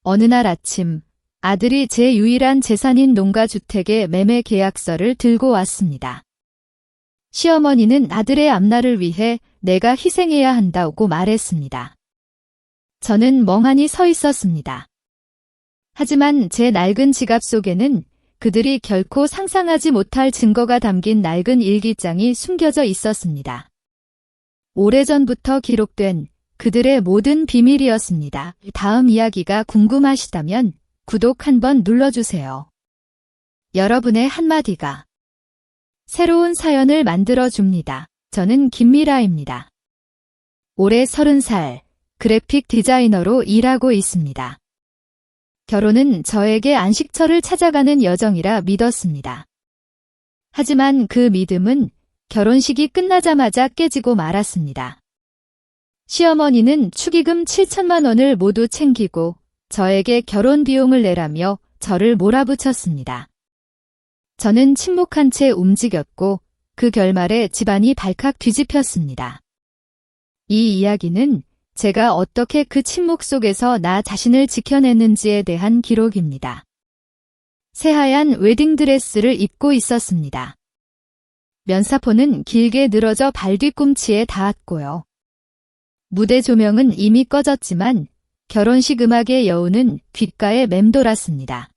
어느 날 아침 아들이 제 유일한 재산인 농가주택의 매매 계약서를 들고 왔습니다. 시어머니는 아들의 앞날을 위해 내가 희생해야 한다고 말했습니다. 저는 멍하니 서 있었습니다. 하지만 제 낡은 지갑 속에는 그들이 결코 상상하지 못할 증거가 담긴 낡은 일기장이 숨겨져 있었습니다. 오래전부터 기록된 그들의 모든 비밀이었습니다. 다음 이야기가 궁금하시다면 구독 한번 눌러주세요. 여러분의 한마디가 새로운 사연을 만들어줍니다. 저는 김미라입니다. 올해 30살, 그래픽 디자이너로 일하고 있습니다. 결혼은 저에게 안식처를 찾아가는 여정이라 믿었습니다. 하지만 그 믿음은 결혼식이 끝나자마자 깨지고 말았습니다. 시어머니는 축의금 7천만 원을 모두 챙기고 저에게 결혼 비용을 내라며 저를 몰아붙였습니다. 저는 침묵한 채 움직였고 그 결말에 집안이 발칵 뒤집혔습니다. 이 이야기는 제가 어떻게 그 침묵 속에서 나 자신을 지켜냈는지에 대한 기록입니다. 새하얀 웨딩드레스를 입고 있었습니다. 면사포는 길게 늘어져 발 뒤꿈치에 닿았고요. 무대 조명은 이미 꺼졌지만 결혼식 음악의 여운은 귓가에 맴돌았습니다.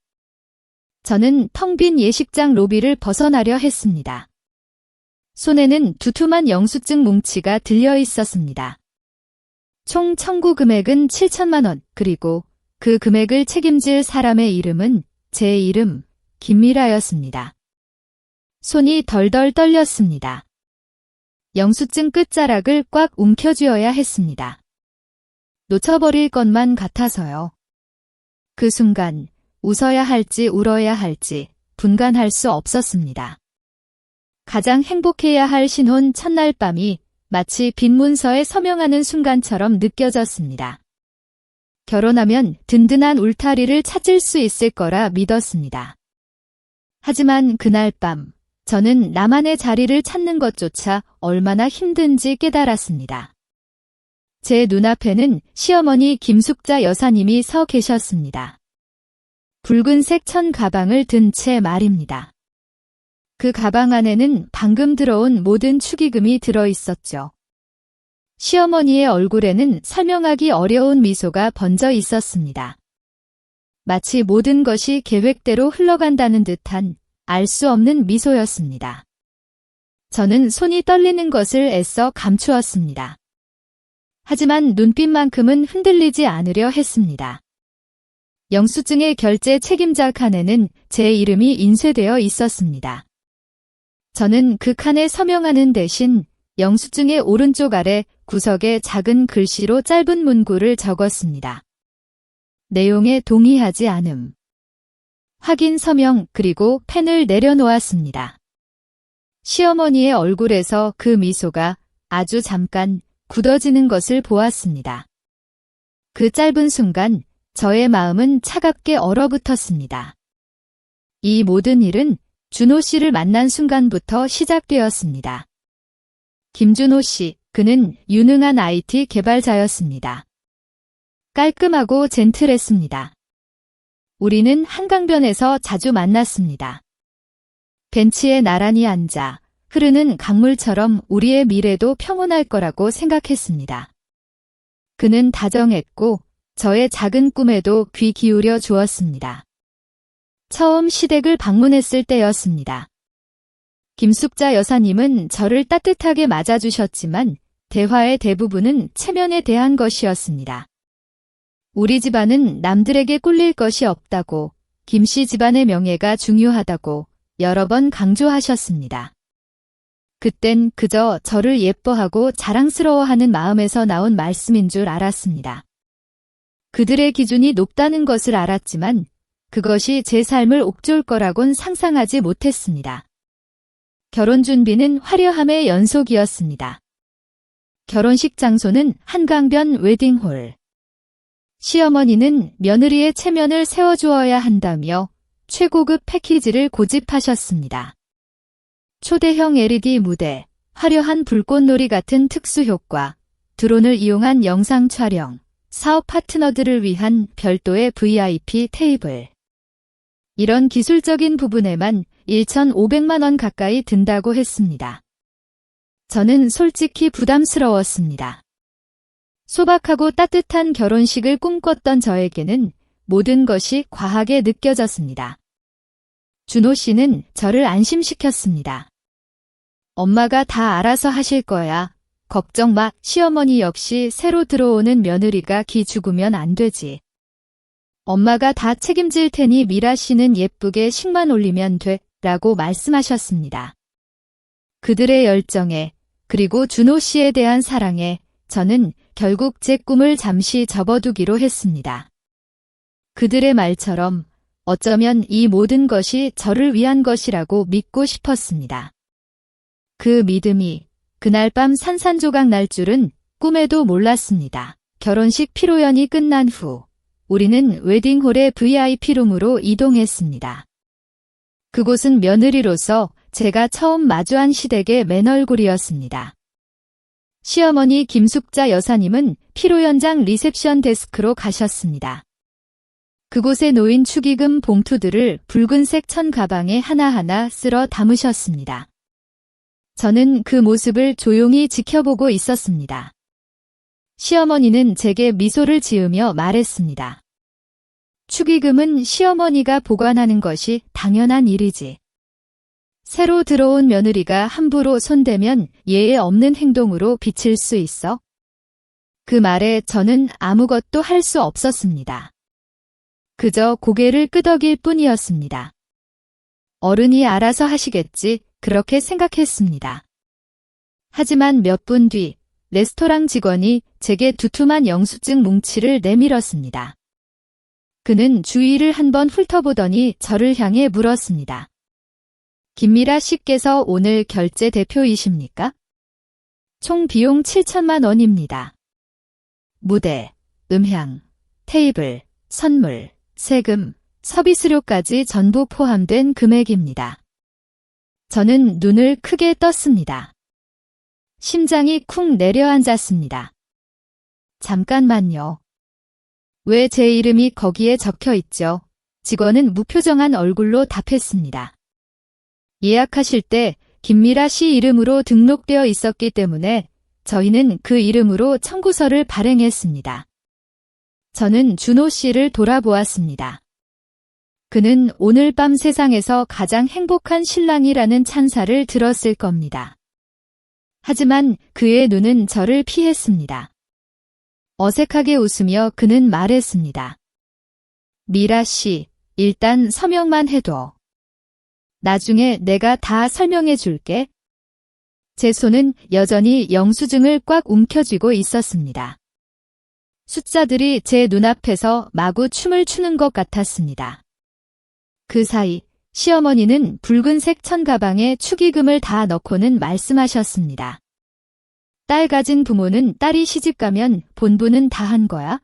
저는 텅 빈 예식장 로비를 벗어나려 했습니다. 손에는 두툼한 영수증 뭉치가 들려 있었습니다. 총 청구 금액은 7천만 원, 그리고 그 금액을 책임질 사람의 이름은 제 이름, 김미라였습니다. 손이 덜덜 떨렸습니다. 영수증 끝자락을 꽉 움켜쥐어야 했습니다. 놓쳐버릴 것만 같아서요. 그 순간 웃어야 할지 울어야 할지 분간할 수 없었습니다. 가장 행복해야 할 신혼 첫날 밤이 마치 빈 문서에 서명하는 순간처럼 느껴졌습니다. 결혼하면 든든한 울타리를 찾을 수 있을 거라 믿었습니다. 하지만 그날 밤 저는 나만의 자리를 찾는 것조차 얼마나 힘든지 깨달았습니다. 제 눈앞에는 시어머니 김숙자 여사님이 서 계셨습니다. 붉은색 천 가방을 든 채 말입니다. 그 가방 안에는 방금 들어온 모든 축의금이 들어 있었죠. 시어머니의 얼굴에는 설명하기 어려운 미소가 번져 있었습니다. 마치 모든 것이 계획대로 흘러간다는 듯한 알 수 없는 미소였습니다. 저는 손이 떨리는 것을 애써 감추었습니다. 하지만 눈빛만큼은 흔들리지 않으려 했습니다. 영수증의 결제 책임자 칸에는 제 이름이 인쇄되어 있었습니다. 저는 그 칸에 서명하는 대신 영수증의 오른쪽 아래 구석에 작은 글씨로 짧은 문구를 적었습니다. 내용에 동의하지 않음. 확인 서명, 그리고 펜을 내려놓았습니다. 시어머니의 얼굴에서 그 미소가 아주 잠깐 굳어지는 것을 보았습니다. 그 짧은 순간 저의 마음은 차갑게 얼어붙었습니다. 이 모든 일은 준호 씨를 만난 순간부터 시작되었습니다. 김준호 씨, 그는 유능한 IT 개발자였습니다. 깔끔하고 젠틀했습니다. 우리는 한강변에서 자주 만났습니다. 벤치에 나란히 앉아 흐르는 강물처럼 우리의 미래도 평온할 거라고 생각했습니다. 그는 다정했고 저의 작은 꿈에도 귀 기울여 주었습니다. 처음 시댁을 방문했을 때였습니다. 김숙자 여사님은 저를 따뜻하게 맞아주셨지만 대화의 대부분은 체면에 대한 것이었습니다. 우리 집안은 남들에게 꿀릴 것이 없다고, 김씨 집안의 명예가 중요하다고 여러 번 강조하셨습니다. 그땐 그저 저를 예뻐하고 자랑스러워하는 마음에서 나온 말씀인 줄 알았습니다. 그들의 기준이 높다는 것을 알았지만 그것이 제 삶을 옥죄올 거라곤 상상하지 못했습니다. 결혼 준비는 화려함의 연속이었습니다. 결혼식 장소는 한강변 웨딩홀. 시어머니는 며느리의 체면을 세워주어야 한다며 최고급 패키지를 고집하셨습니다. 초대형 LED 무대, 화려한 불꽃놀이 같은 특수 효과, 드론을 이용한 영상 촬영, 사업 파트너들을 위한 별도의 VIP 테이블. 이런 기술적인 부분에만 1,500만 원 가까이 든다고 했습니다. 저는 솔직히 부담스러웠습니다. 소박하고 따뜻한 결혼식을 꿈꿨던 저에게는 모든 것이 과하게 느껴졌습니다. 준호 씨는 저를 안심시켰습니다. 엄마가 다 알아서 하실 거야. 걱정 마. 시어머니 역시 새로 들어오는 며느리가 기 죽으면 안 되지. 엄마가 다 책임질 테니 미라 씨는 예쁘게 식만 올리면 돼. 라고 말씀하셨습니다. 그들의 열정에, 그리고 준호 씨에 대한 사랑에 저는 결국 제 꿈을 잠시 접어두기로 했습니다. 그들의 말처럼 어쩌면 이 모든 것이 저를 위한 것이라고 믿고 싶었습니다. 그 믿음이 그날 밤 산산조각 날 줄은 꿈에도 몰랐습니다. 결혼식 피로연이 끝난 후 우리는 웨딩홀의 VIP룸으로 이동했습니다. 그곳은 며느리로서 제가 처음 마주한 시댁의 맨얼굴이었습니다. 시어머니 김숙자 여사님은 피로연장 리셉션 데스크로 가셨습니다. 그곳에 놓인 축의금 봉투들을 붉은색 천 가방에 하나하나 쓸어 담으셨습니다. 저는 그 모습을 조용히 지켜보고 있었습니다. 시어머니는 제게 미소를 지으며 말했습니다. 축의금은 시어머니가 보관하는 것이 당연한 일이지. 새로 들어온 며느리가 함부로 손대면 예의 없는 행동으로 비칠 수 있어? 그 말에 저는 아무것도 할 수 없었습니다. 그저 고개를 끄덕일 뿐이었습니다. 어른이 알아서 하시겠지, 그렇게 생각했습니다. 하지만 몇 분 뒤 레스토랑 직원이 제게 두툼한 영수증 뭉치를 내밀었습니다. 그는 주위를 한번 훑어보더니 저를 향해 물었습니다. 김미라 씨께서 오늘 결제 대표이십니까? 총 비용 7천만 원입니다. 무대, 음향, 테이블, 선물, 세금, 서비스료까지 전부 포함된 금액입니다. 저는 눈을 크게 떴습니다. 심장이 쿵 내려앉았습니다. 잠깐만요. 왜 제 이름이 거기에 적혀 있죠? 직원은 무표정한 얼굴로 답했습니다. 예약하실 때 김미라 씨 이름으로 등록되어 있었기 때문에 저희는 그 이름으로 청구서를 발행했습니다. 저는 준호 씨를 돌아보았습니다. 그는 오늘 밤 세상에서 가장 행복한 신랑이라는 찬사를 들었을 겁니다. 하지만 그의 눈은 저를 피했습니다. 어색하게 웃으며 그는 말했습니다. 미라 씨, 일단 서명만 해둬. 나중에 내가 다 설명해 줄게. 제 손은 여전히 영수증을 꽉 움켜쥐고 있었습니다. 숫자들이 제 눈앞에서 마구 춤을 추는 것 같았습니다. 그 사이 시어머니는 붉은색 천가방에 축의금을 다 넣고는 말씀하셨습니다. 딸 가진 부모는 딸이 시집가면 본부는 다 한 거야?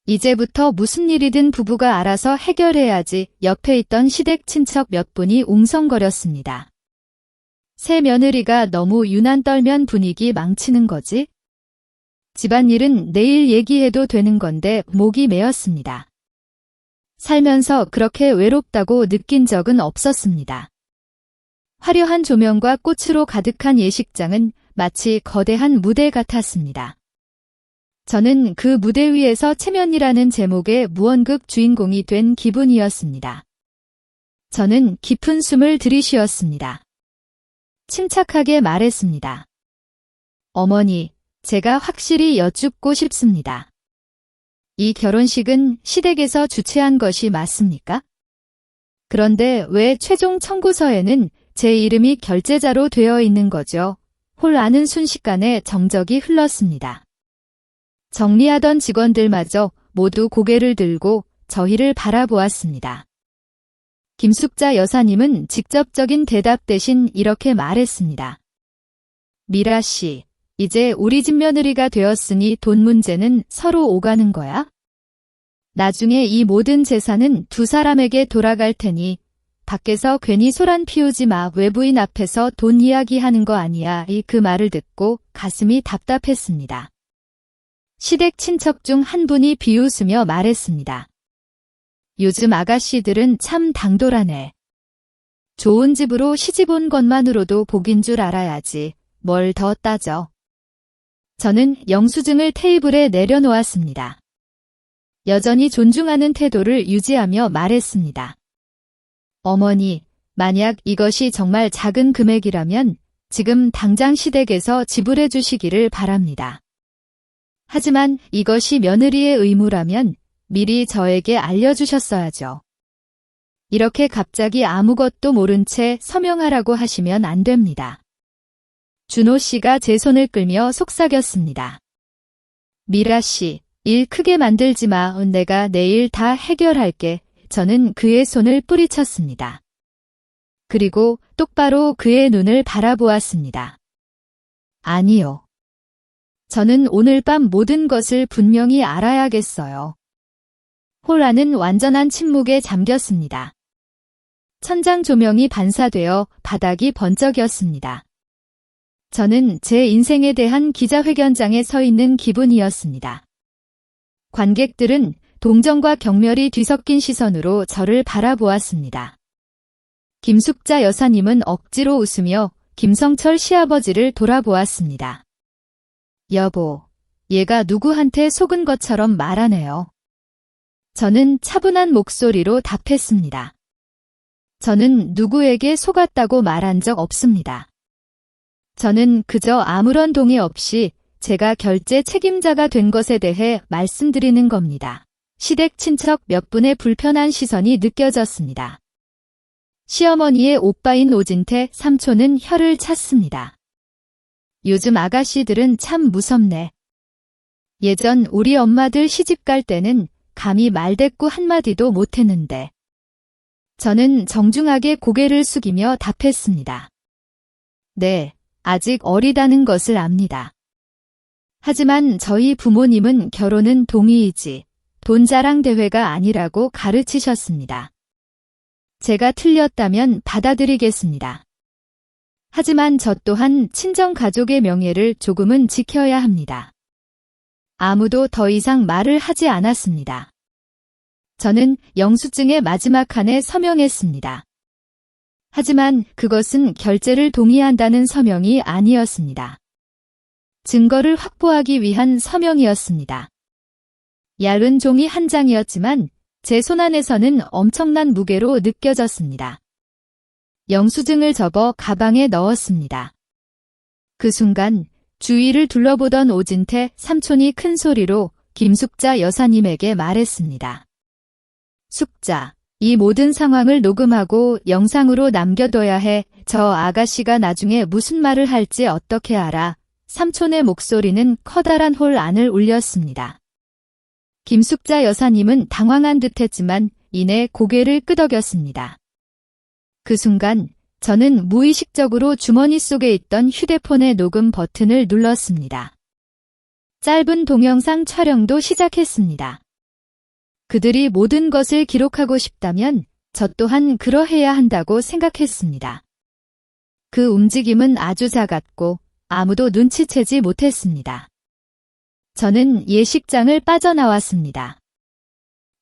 이제부터 무슨 일이든 부부가 알아서 해결해야지. 옆에 있던 시댁 친척 몇 분이 웅성거렸습니다. 새 며느리가 너무 유난 떨면 분위기 망치는 거지? 집안일은 내일 얘기해도 되는 건데 목이 메었습니다. 살면서 그렇게 외롭다고 느낀 적은 없었습니다. 화려한 조명과 꽃으로 가득한 예식장은 마치 거대한 무대 같았습니다. 저는 그 무대 위에서 체면이라는 제목의 무언극 주인공이 된 기분이었습니다. 저는 깊은 숨을 들이쉬었습니다. 침착하게 말했습니다. 어머니, 제가 확실히 여쭙고 싶습니다. 이 결혼식은 시댁에서 주최한 것이 맞습니까? 그런데 왜 최종 청구서에는 제 이름이 결제자로 되어 있는 거죠? 홀 아는 순식간에 정적이 흘렀습니다. 정리하던 직원들마저 모두 고개를 들고 저희를 바라보았습니다. 김숙자 여사님은 직접적인 대답 대신 이렇게 말했습니다. 미라 씨, 이제 우리 집 며느리가 되었으니 돈 문제는 서로 오가는 거야? 나중에 이 모든 재산은 두 사람에게 돌아갈 테니 밖에서 괜히 소란 피우지 마. 외부인 앞에서 돈 이야기하는 거 아니야. 그 말을 듣고 가슴이 답답했습니다. 시댁 친척 중 한 분이 비웃으며 말했습니다. 요즘 아가씨들은 참 당돌하네. 좋은 집으로 시집 온 것만으로도 복인 줄 알아야지 뭘 더 따져. 저는 영수증을 테이블에 내려놓았습니다. 여전히 존중하는 태도를 유지하며 말했습니다. 어머니, 만약 이것이 정말 작은 금액이라면 지금 당장 시댁에서 지불해 주시기를 바랍니다. 하지만 이것이 며느리의 의무라면 미리 저에게 알려주셨어야죠. 이렇게 갑자기 아무것도 모른 채 서명하라고 하시면 안 됩니다. 준호 씨가 제 손을 끌며 속삭였습니다. 미라 씨, 일 크게 만들지 마. 내가 내일 다 해결할게. 저는 그의 손을 뿌리쳤습니다. 그리고 똑바로 그의 눈을 바라보았습니다. 아니요. 저는 오늘 밤 모든 것을 분명히 알아야겠어요. 홀 안은 완전한 침묵에 잠겼습니다. 천장 조명이 반사되어 바닥이 번쩍였습니다. 저는 제 인생에 대한 기자회견장에 서 있는 기분이었습니다. 관객들은 동정과 경멸이 뒤섞인 시선으로 저를 바라보았습니다. 김숙자 여사님은 억지로 웃으며 김성철 시아버지를 돌아보았습니다. 여보, 얘가 누구한테 속은 것처럼 말하네요. 저는 차분한 목소리로 답했습니다. 저는 누구에게 속았다고 말한 적 없습니다. 저는 그저 아무런 동의 없이 제가 결제 책임자가 된 것에 대해 말씀드리는 겁니다. 시댁 친척 몇 분의 불편한 시선이 느껴졌습니다. 시어머니의 오빠인 오진태 삼촌은 혀를 찼습니다. 요즘 아가씨들은 참 무섭네. 예전 우리 엄마들 시집갈 때는 감히 말대꾸 한마디도 못했는데. 저는 정중하게 고개를 숙이며 답했습니다. 네, 아직 어리다는 것을 압니다. 하지만 저희 부모님은 결혼은 동의이지 돈 자랑 대회가 아니라고 가르치셨습니다. 제가 틀렸다면 받아들이겠습니다. 하지만 저 또한 친정 가족의 명예를 조금은 지켜야 합니다. 아무도 더 이상 말을 하지 않았습니다. 저는 영수증의 마지막 칸에 서명했습니다. 하지만 그것은 결제를 동의한다는 서명이 아니었습니다. 증거를 확보하기 위한 서명이었습니다. 얇은 종이 한 장이었지만 제 손안에서는 엄청난 무게로 느껴졌습니다. 영수증을 접어 가방에 넣었습니다. 그 순간 주위를 둘러보던 오진태 삼촌이 큰 소리로 김숙자 여사님에게 말했습니다. 숙자, 이 모든 상황을 녹음하고 영상으로 남겨둬야 해. 저 아가씨가 나중에 무슨 말을 할지 어떻게 알아. 삼촌의 목소리는 커다란 홀 안을 울렸습니다. 김숙자 여사님은 당황한 듯했지만 이내 고개를 끄덕였습니다. 그 순간 저는 무의식적으로 주머니 속에 있던 휴대폰의 녹음 버튼을 눌렀습니다. 짧은 동영상 촬영도 시작했습니다. 그들이 모든 것을 기록하고 싶다면 저 또한 그러해야 한다고 생각했습니다. 그 움직임은 아주 작았고 아무도 눈치채지 못했습니다. 저는 예식장을 빠져나왔습니다.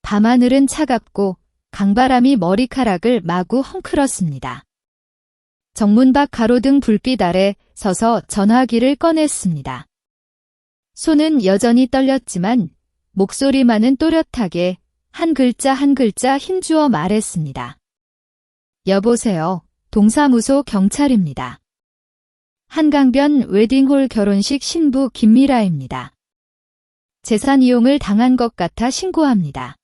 밤하늘은 차갑고 강바람이 머리카락을 마구 헝클었습니다. 정문 밖 가로등 불빛 아래 서서 전화기를 꺼냈습니다. 손은 여전히 떨렸지만 목소리만은 또렷하게 한 글자 한 글자 힘주어 말했습니다. 여보세요. 동사무소 경찰입니다. 한강변 웨딩홀 결혼식 신부 김미라입니다. 재산 이용을 당한 것 같아 신고합니다.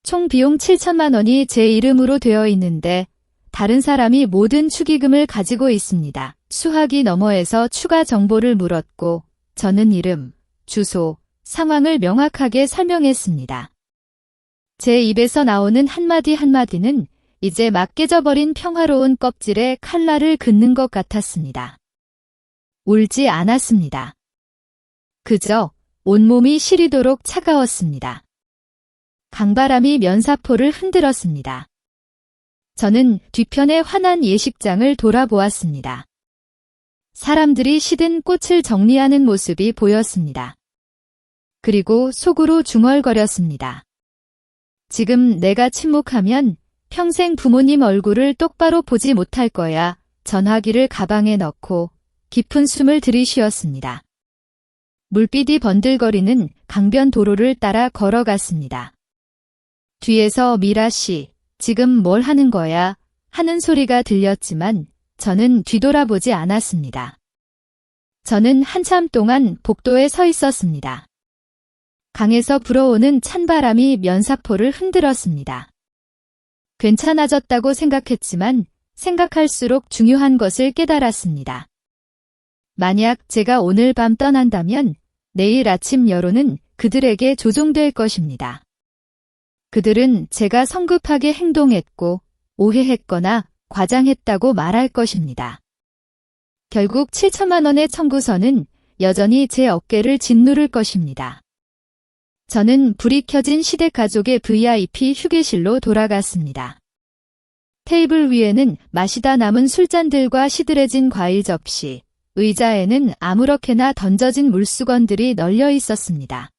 총 비용 7천만 원이 제 이름으로 되어 있는데 다른 사람이 모든 축의금을 가지고 있습니다. 수화기 너머에서 추가 정보를 물었고 저는 이름, 주소, 상황을 명확하게 설명했습니다. 제 입에서 나오는 한마디 한마디는 이제 막 깨져버린 평화로운 껍질에 칼날을 긋는 것 같았습니다. 울지 않았습니다. 그저 온몸이 시리도록 차가웠습니다. 강바람이 면사포를 흔들었습니다. 저는 뒤편의 환한 예식장을 돌아보았습니다. 사람들이 시든 꽃을 정리하는 모습이 보였습니다. 그리고 속으로 중얼거렸습니다. 지금 내가 침묵하면 평생 부모님 얼굴을 똑바로 보지 못할 거야. 전화기를 가방에 넣고 깊은 숨을 들이쉬었습니다. 물빛이 번들거리는 강변 도로를 따라 걸어갔습니다. 뒤에서 미라 씨, 지금 뭘 하는 거야? 하는 소리가 들렸지만 저는 뒤돌아보지 않았습니다. 저는 한참 동안 복도에 서 있었습니다. 강에서 불어오는 찬바람이 면사포를 흔들었습니다. 괜찮아졌다고 생각했지만 생각할수록 중요한 것을 깨달았습니다. 만약 제가 오늘 밤 떠난다면 내일 아침 여론은 그들에게 조종될 것입니다. 그들은 제가 성급하게 행동했고 오해했거나 과장했다고 말할 것입니다. 결국 7천만 원의 청구서는 여전히 제 어깨를 짓누를 것입니다. 저는 불이 켜진 시댁가족의 VIP 휴게실로 돌아갔습니다. 테이블 위에는 마시다 남은 술잔들과 시들해진 과일 접시, 의자에는 아무렇게나 던져진 물수건들이 널려 있었습니다.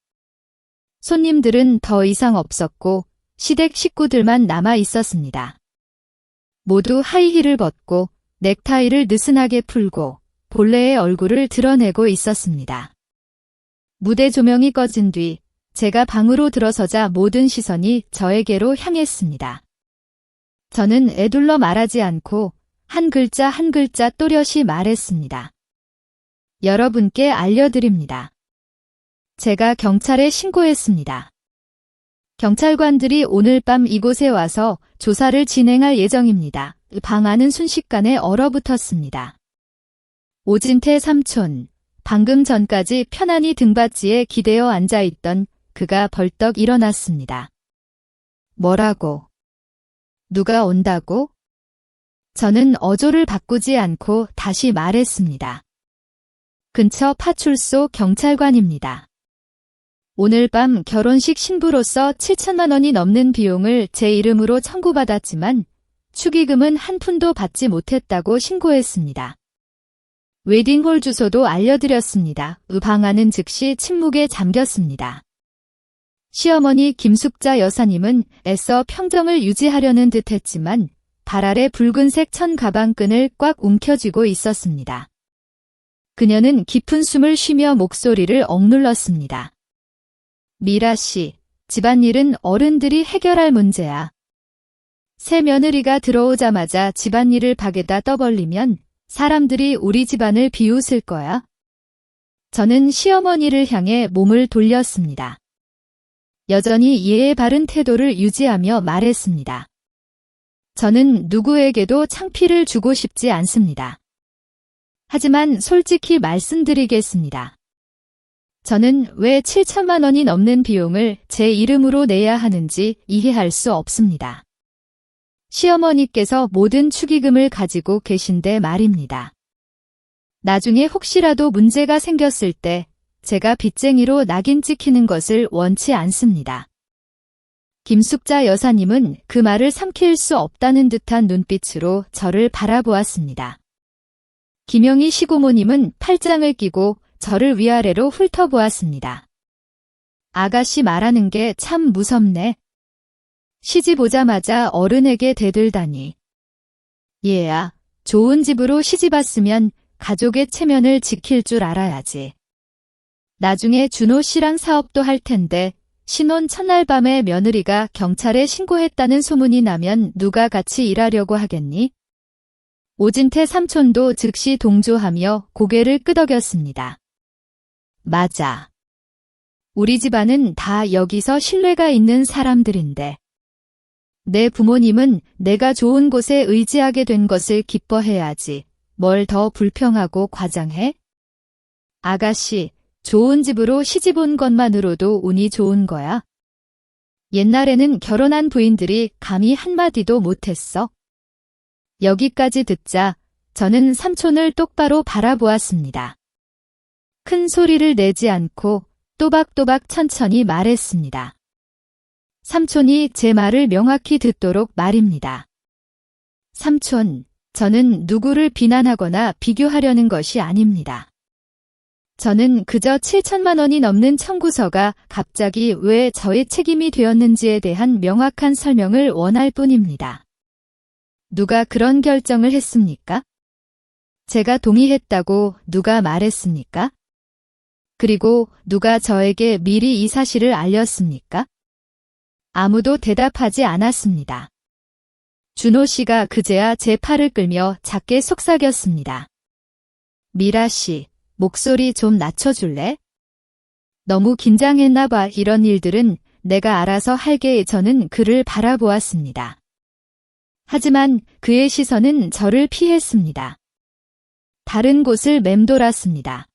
손님들은 더 이상 없었고 시댁 식구들만 남아 있었습니다. 모두 하이힐을 벗고 넥타이를 느슨하게 풀고 본래의 얼굴을 드러내고 있었습니다. 무대 조명이 꺼진 뒤 제가 방으로 들어서자 모든 시선이 저에게로 향했습니다. 저는 애둘러 말하지 않고 한 글자 한 글자 또렷이 말했습니다. 여러분께 알려드립니다. 제가 경찰에 신고했습니다. 경찰관들이 오늘 밤 이곳에 와서 조사를 진행할 예정입니다. 방 안은 순식간에 얼어붙었습니다. 오진태 삼촌, 방금 전까지 편안히 등받이에 기대어 앉아있던 그가 벌떡 일어났습니다. 뭐라고? 누가 온다고? 저는 어조를 바꾸지 않고 다시 말했습니다. 근처 파출소 경찰관입니다. 오늘 밤 결혼식 신부로서 7천만 원이 넘는 비용을 제 이름으로 청구받았지만 축의금은 한 푼도 받지 못했다고 신고했습니다. 웨딩홀 주소도 알려드렸습니다. 방 안은 즉시 침묵에 잠겼습니다. 시어머니 김숙자 여사님은 애써 평정을 유지하려는 듯했지만 발 아래 붉은색 천 가방끈을 꽉 움켜쥐고 있었습니다. 그녀는 깊은 숨을 쉬며 목소리를 억눌렀습니다. 미라 씨, 집안일은 어른들이 해결할 문제야. 새 며느리가 들어오자마자 집안일을 박에다 떠벌리면 사람들이 우리 집안을 비웃을 거야. 저는 시어머니를 향해 몸을 돌렸습니다. 여전히 예의 바른 태도를 유지하며 말했습니다. 저는 누구에게도 창피를 주고 싶지 않습니다. 하지만 솔직히 말씀드리겠습니다. 저는 왜 7천만 원이 넘는 비용을 제 이름으로 내야 하는지 이해할 수 없습니다. 시어머니께서 모든 축의금을 가지고 계신데 말입니다. 나중에 혹시라도 문제가 생겼을 때 제가 빚쟁이로 낙인 찍히는 것을 원치 않습니다. 김숙자 여사님은 그 말을 삼킬 수 없다는 듯한 눈빛으로 저를 바라보았습니다. 김영희 시고모님은 팔짱을 끼고 저를 위아래로 훑어보았습니다. 아가씨 말하는 게 참 무섭네. 시집 오자마자 어른에게 대들다니. 얘야, 좋은 집으로 시집 왔으면 가족의 체면을 지킬 줄 알아야지. 나중에 준호 씨랑 사업도 할 텐데 신혼 첫날 밤에 며느리가 경찰에 신고했다는 소문이 나면 누가 같이 일하려고 하겠니? 오진태 삼촌도 즉시 동조하며 고개를 끄덕였습니다. 맞아. 우리 집안은 다 여기서 신뢰가 있는 사람들인데. 내 부모님은 내가 좋은 곳에 의지하게 된 것을 기뻐해야지. 뭘 더 불평하고 과장해? 아가씨, 좋은 집으로 시집 온 것만으로도 운이 좋은 거야. 옛날에는 결혼한 부인들이 감히 한마디도 못했어. 여기까지 듣자 저는 삼촌을 똑바로 바라보았습니다. 큰 소리를 내지 않고 또박또박 천천히 말했습니다. 삼촌이 제 말을 명확히 듣도록 말입니다. 삼촌, 저는 누구를 비난하거나 비교하려는 것이 아닙니다. 저는 그저 7천만 원이 넘는 청구서가 갑자기 왜 저의 책임이 되었는지에 대한 명확한 설명을 원할 뿐입니다. 누가 그런 결정을 했습니까? 제가 동의했다고 누가 말했습니까? 그리고 누가 저에게 미리 이 사실을 알렸습니까? 아무도 대답하지 않았습니다. 준호 씨가 그제야 제 팔을 끌며 작게 속삭였습니다. 미라 씨, 목소리 좀 낮춰줄래? 너무 긴장했나 봐. 이런 일들은 내가 알아서 할게. 저는 그를 바라보았습니다. 하지만 그의 시선은 저를 피했습니다. 다른 곳을 맴돌았습니다.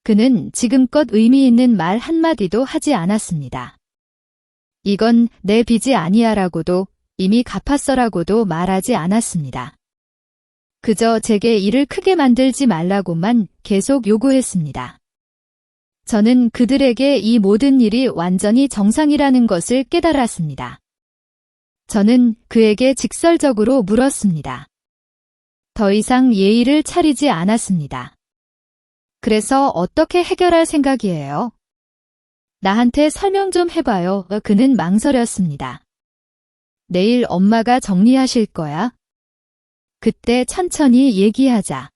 그는 지금껏 의미 있는 말 한마디도 하지 않았습니다. 이건 내 빚이 아니야라고도 이미 갚았어라고도 말하지 않았습니다. 그저 제게 일을 크게 만들지 말라고만 계속 요구했습니다. 저는 그들에게 이 모든 일이 완전히 정상이라는 것을 깨달았습니다. 저는 그에게 직설적으로 물었습니다. 더 이상 예의를 차리지 않았습니다. 그래서 어떻게 해결할 생각이에요? 나한테 설명 좀 해봐요. 그는 망설였습니다. 내일 엄마가 정리하실 거야? 그때 천천히 얘기하자.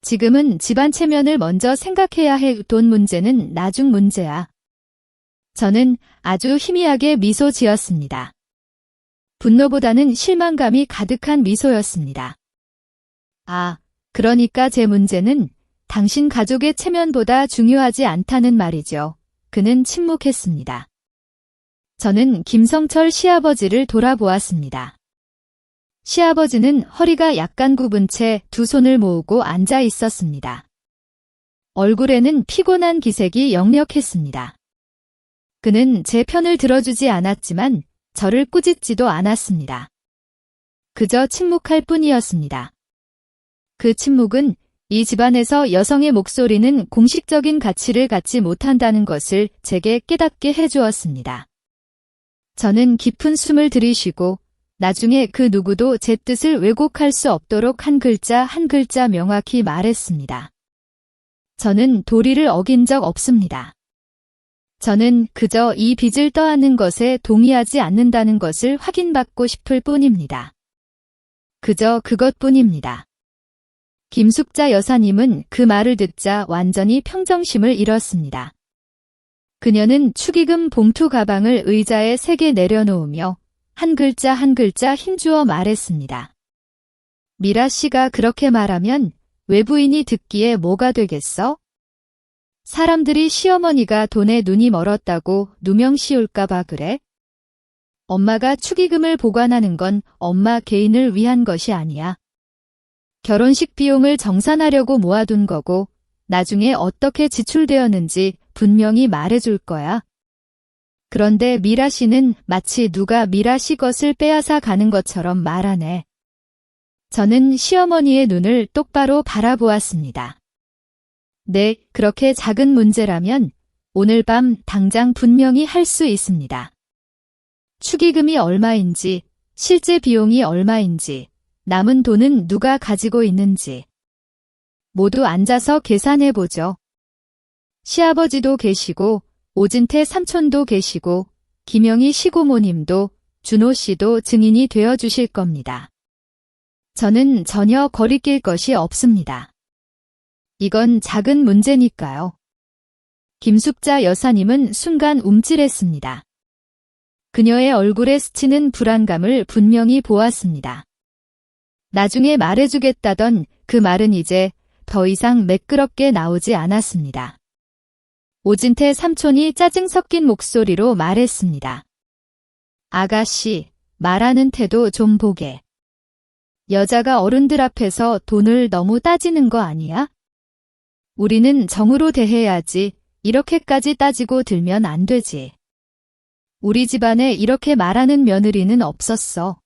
지금은 집안 체면을 먼저 생각해야 해. 돈 문제는 나중 문제야. 저는 아주 희미하게 미소 지었습니다. 분노보다는 실망감이 가득한 미소였습니다. 아, 그러니까 제 문제는 당신 가족의 체면보다 중요하지 않다는 말이죠. 그는 침묵했습니다. 저는 김성철 시아버지를 돌아보았습니다. 시아버지는 허리가 약간 굽은 채 두 손을 모으고 앉아 있었습니다. 얼굴에는 피곤한 기색이 역력했습니다. 그는 제 편을 들어주지 않았지만 저를 꾸짖지도 않았습니다. 그저 침묵할 뿐이었습니다. 그 침묵은 이 집안에서 여성의 목소리는 공식적인 가치를 갖지 못한다는 것을 제게 깨닫게 해주었습니다. 저는 깊은 숨을 들이쉬고 나중에 그 누구도 제 뜻을 왜곡할 수 없도록 한 글자 한 글자 명확히 말했습니다. 저는 도리를 어긴 적 없습니다. 저는 그저 이 빚을 떠안는 것에 동의하지 않는다는 것을 확인받고 싶을 뿐입니다. 그저 그것뿐입니다. 김숙자 여사님은 그 말을 듣자 완전히 평정심을 잃었습니다. 그녀는 축의금 봉투 가방을 의자에 세게 내려놓으며 한 글자 한 글자 힘주어 말했습니다. 미라 씨가 그렇게 말하면 외부인이 듣기에 뭐가 되겠어? 사람들이 시어머니가 돈에 눈이 멀었다고 누명 씌울까봐 그래? 엄마가 축의금을 보관하는 건 엄마 개인을 위한 것이 아니야. 결혼식 비용을 정산하려고 모아둔 거고 나중에 어떻게 지출되었는지 분명히 말해줄 거야. 그런데 미라 씨는 마치 누가 미라 씨 것을 빼앗아 가는 것처럼 말하네. 저는 시어머니의 눈을 똑바로 바라보았습니다. 네, 그렇게 작은 문제라면 오늘 밤 당장 분명히 할 수 있습니다. 축의금이 얼마인지, 실제 비용이 얼마인지, 남은 돈은 누가 가지고 있는지 모두 앉아서 계산해보죠. 시아버지도 계시고 오진태 삼촌도 계시고 김영희 시고모님도 준호 씨도 증인이 되어주실 겁니다. 저는 전혀 거리낄 것이 없습니다. 이건 작은 문제니까요. 김숙자 여사님은 순간 움찔했습니다. 그녀의 얼굴에 스치는 불안감을 분명히 보았습니다. 나중에 말해주겠다던 그 말은 이제 더 이상 매끄럽게 나오지 않았습니다. 오진태 삼촌이 짜증 섞인 목소리로 말했습니다. 아가씨, 말하는 태도 좀 보게. 여자가 어른들 앞에서 돈을 너무 따지는 거 아니야? 우리는 정으로 대해야지 이렇게까지 따지고 들면 안 되지. 우리 집안에 이렇게 말하는 며느리는 없었어.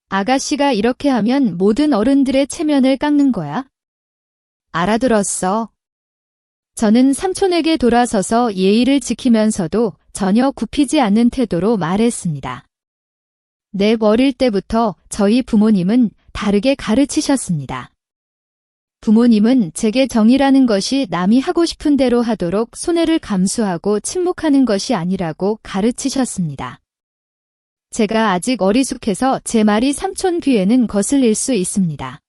아가씨가 이렇게 하면 모든 어른들의 체면을 깎는 거야? 알아들었어. 저는 삼촌에게 돌아서서 예의를 지키면서도 전혀 굽히지 않는 태도로 말했습니다. 내 어릴 때부터 저희 부모님은 다르게 가르치셨습니다. 부모님은 제게 정의라는 것이 남이 하고 싶은 대로 하도록 손해를 감수하고 침묵하는 것이 아니라고 가르치셨습니다. 제가 아직 어리숙해서 제 말이 삼촌 귀에는 거슬릴 수 있습니다.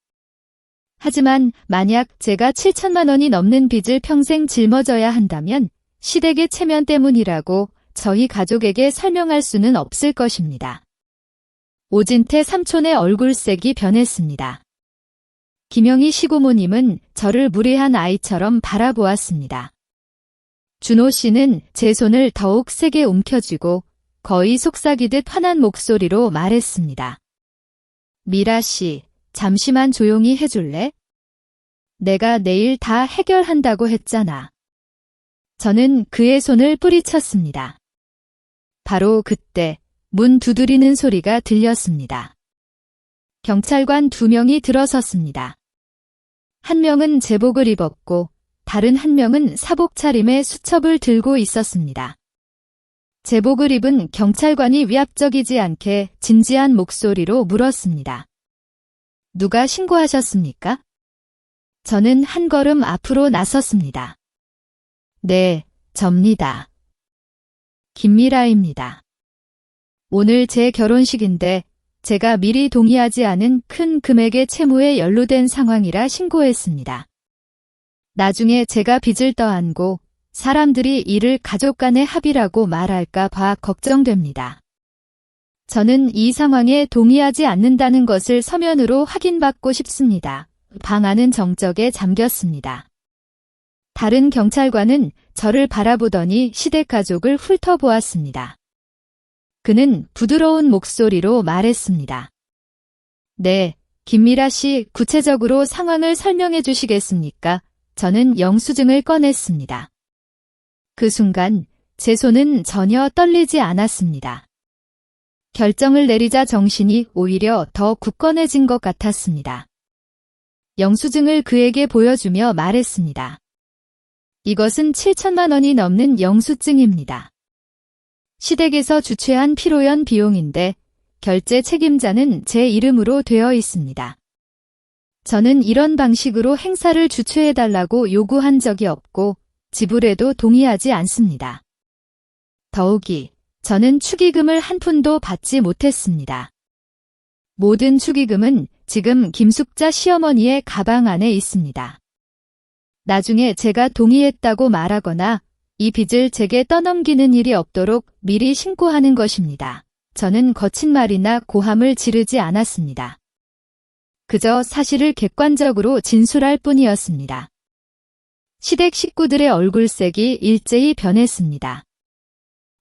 하지만 만약 제가 7천만 원이 넘는 빚을 평생 짊어져야 한다면 시댁의 체면 때문이라고 저희 가족에게 설명할 수는 없을 것입니다. 오진태 삼촌의 얼굴색이 변했습니다. 김영희 시고모님은 저를 무례한 아이처럼 바라보았습니다. 준호 씨는 제 손을 더욱 세게 움켜쥐고 거의 속삭이듯 화난 목소리로 말했습니다. 미라 씨, 잠시만 조용히 해줄래? 내가 내일 다 해결한다고 했잖아. 저는 그의 손을 뿌리쳤습니다. 바로 그때 문 두드리는 소리가 들렸습니다. 경찰관 2명이 들어섰습니다. 한 명은 제복을 입었고 다른 한 명은 사복 차림의 수첩을 들고 있었습니다. 제복을 입은 경찰관이 위압적이지 않게 진지한 목소리로 물었습니다. 누가 신고하셨습니까? 저는 한 걸음 앞으로 나섰습니다. 네, 접니다. 김미라입니다. 오늘 제 결혼식인데 제가 미리 동의하지 않은 큰 금액의 채무에 연루된 상황이라 신고했습니다. 나중에 제가 빚을 떠안고 사람들이 이를 가족 간의 합의라고 말할까 봐 걱정됩니다. 저는 이 상황에 동의하지 않는다는 것을 서면으로 확인받고 싶습니다. 방 안은 정적에 잠겼습니다. 다른 경찰관은 저를 바라보더니 시댁 가족을 훑어보았습니다. 그는 부드러운 목소리로 말했습니다. 네, 김미라 씨, 구체적으로 상황을 설명해 주시겠습니까? 저는 영수증을 꺼냈습니다. 그 순간 제 손은 전혀 떨리지 않았습니다. 결정을 내리자 정신이 오히려 더 굳건해진 것 같았습니다. 영수증을 그에게 보여주며 말했습니다. 이것은 7천만 원이 넘는 영수증입니다. 시댁에서 주최한 피로연 비용인데 결제 책임자는 제 이름으로 되어 있습니다. 저는 이런 방식으로 행사를 주최해달라고 요구한 적이 없고 지불에도 동의하지 않습니다. 더욱이 저는 축의금을 한 푼도 받지 못했습니다. 모든 축의금은 지금 김숙자 시어머니의 가방 안에 있습니다. 나중에 제가 동의했다고 말하거나 이 빚을 제게 떠넘기는 일이 없도록 미리 신고하는 것입니다. 저는 거친 말이나 고함을 지르지 않았습니다. 그저 사실을 객관적으로 진술할 뿐이었습니다. 시댁 식구들의 얼굴색이 일제히 변했습니다.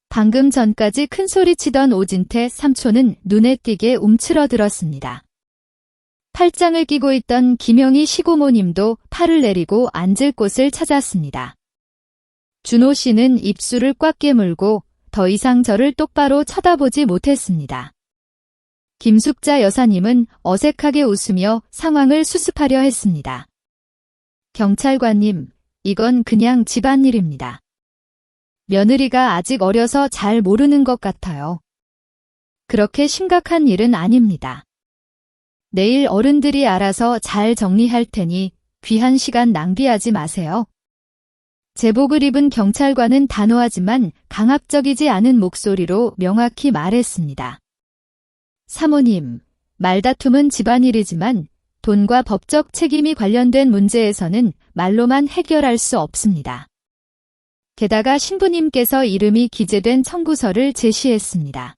방금 전까지 큰 소리치던 오진태 삼촌은 눈에 띄게 움츠러들었습니다. 팔짱을 끼고 있던 김영희 시고모님도 팔을 내리고 앉을 곳을 찾았습니다. 준호 씨는 입술을 꽉 깨물고 더 이상 저를 똑바로 쳐다보지 못했습니다. 김숙자 여사님은 어색하게 웃으며 상황을 수습하려 했습니다. 경찰관님, 이건 그냥 집안일입니다. 며느리가 아직 어려서 잘 모르는 것 같아요. 그렇게 심각한 일은 아닙니다. 내일 어른들이 알아서 잘 정리할 테니 귀한 시간 낭비하지 마세요. 제복을 입은 경찰관은 단호하지만 강압적이지 않은 목소리로 명확히 말했습니다. 사모님, 말다툼은 집안일이지만 돈과 법적 책임이 관련된 문제에서는 말로만 해결할 수 없습니다. 게다가 신부님께서 이름이 기재된 청구서를 제시했습니다.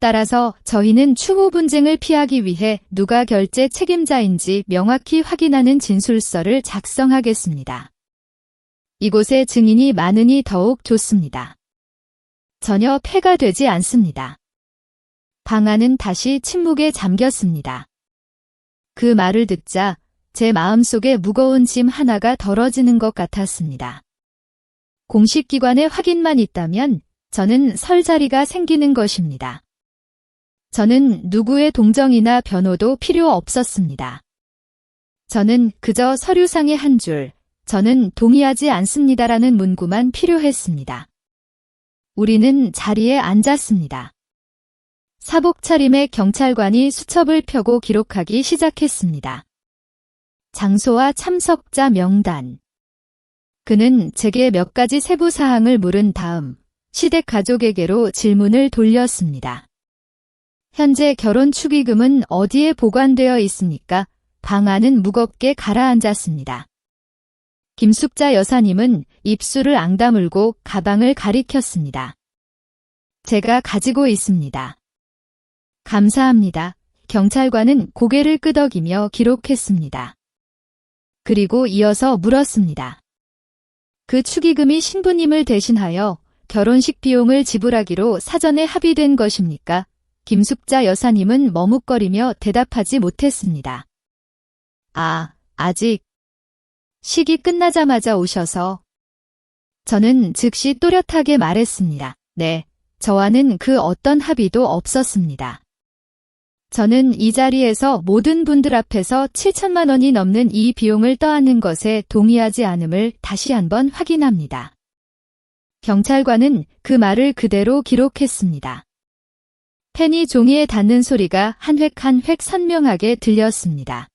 따라서 저희는 추후 분쟁을 피하기 위해 누가 결제 책임자인지 명확히 확인하는 진술서를 작성하겠습니다. 이곳에 증인이 많으니 더욱 좋습니다. 전혀 폐가 되지 않습니다. 방 안은 다시 침묵에 잠겼습니다. 그 말을 듣자 제 마음속에 무거운 짐 하나가 덜어지는 것 같았습니다. 공식 기관의 확인만 있다면 저는 설 자리가 생기는 것입니다. 저는 누구의 동정이나 변호도 필요 없었습니다. 저는 그저 서류상의 한 줄, 저는 동의하지 않습니다라는 문구만 필요했습니다. 우리는 자리에 앉았습니다. 사복 차림의 경찰관이 수첩을 펴고 기록하기 시작했습니다. 장소와 참석자 명단. 그는 제게 몇 가지 세부 사항을 물은 다음 시댁 가족에게로 질문을 돌렸습니다. 현재 결혼 축의금은 어디에 보관되어 있습니까? 방 안은 무겁게 가라앉았습니다. 김숙자 여사님은 입술을 앙다물고 가방을 가리켰습니다. 제가 가지고 있습니다. 감사합니다. 경찰관은 고개를 끄덕이며 기록했습니다. 그리고 이어서 물었습니다. 그 축의금이 신부님을 대신하여 결혼식 비용을 지불하기로 사전에 합의된 것입니까? 김숙자 여사님은 머뭇거리며 대답하지 못했습니다. 아직. 식이 끝나자마자 오셔서. 저는 즉시 또렷하게 말했습니다. 네, 저와는 그 어떤 합의도 없었습니다. 저는 이 자리에서 모든 분들 앞에서 7천만 원이 넘는 이 비용을 떠안는 것에 동의하지 않음을 다시 한번 확인합니다. 경찰관은 그 말을 그대로 기록했습니다. 펜이 종이에 닿는 소리가 한 획 한 획 선명하게 들렸습니다.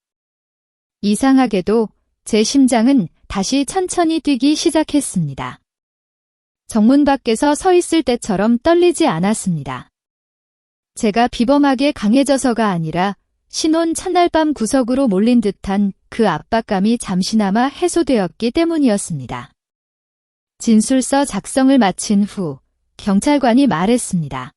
이상하게도 제 심장은 다시 천천히 뛰기 시작했습니다. 정문 밖에서 서 있을 때처럼 떨리지 않았습니다. 제가 비범하게 강해져서가 아니라 신혼 첫날 밤 구석으로 몰린 듯한 그 압박감이 잠시나마 해소되었기 때문이었습니다. 진술서 작성을 마친 후 경찰관이 말했습니다.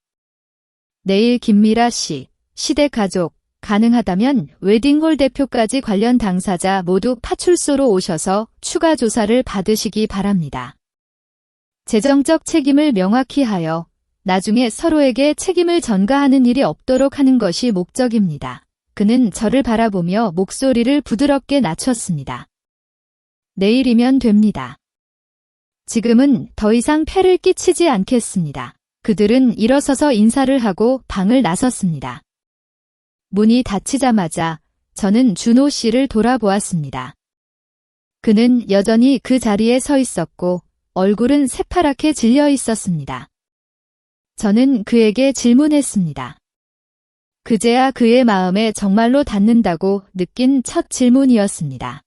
내일 김미라 씨, 시댁 가족, 가능하다면 웨딩홀 대표까지 관련 당사자 모두 파출소로 오셔서 추가 조사를 받으시기 바랍니다. 재정적 책임을 명확히 하여 나중에 서로에게 책임을 전가하는 일이 없도록 하는 것이 목적입니다. 그는 저를 바라보며 목소리를 부드럽게 낮췄습니다. 내일이면 됩니다. 지금은 더 이상 폐를 끼치지 않겠습니다. 그들은 일어서서 인사를 하고 방을 나섰습니다. 문이 닫히자마자 저는 준호 씨를 돌아보았습니다. 그는 여전히 그 자리에 서 있었고 얼굴은 새파랗게 질려 있었습니다. 저는 그에게 질문했습니다. 그제야 그의 마음에 정말로 닿는다고 느낀 첫 질문이었습니다.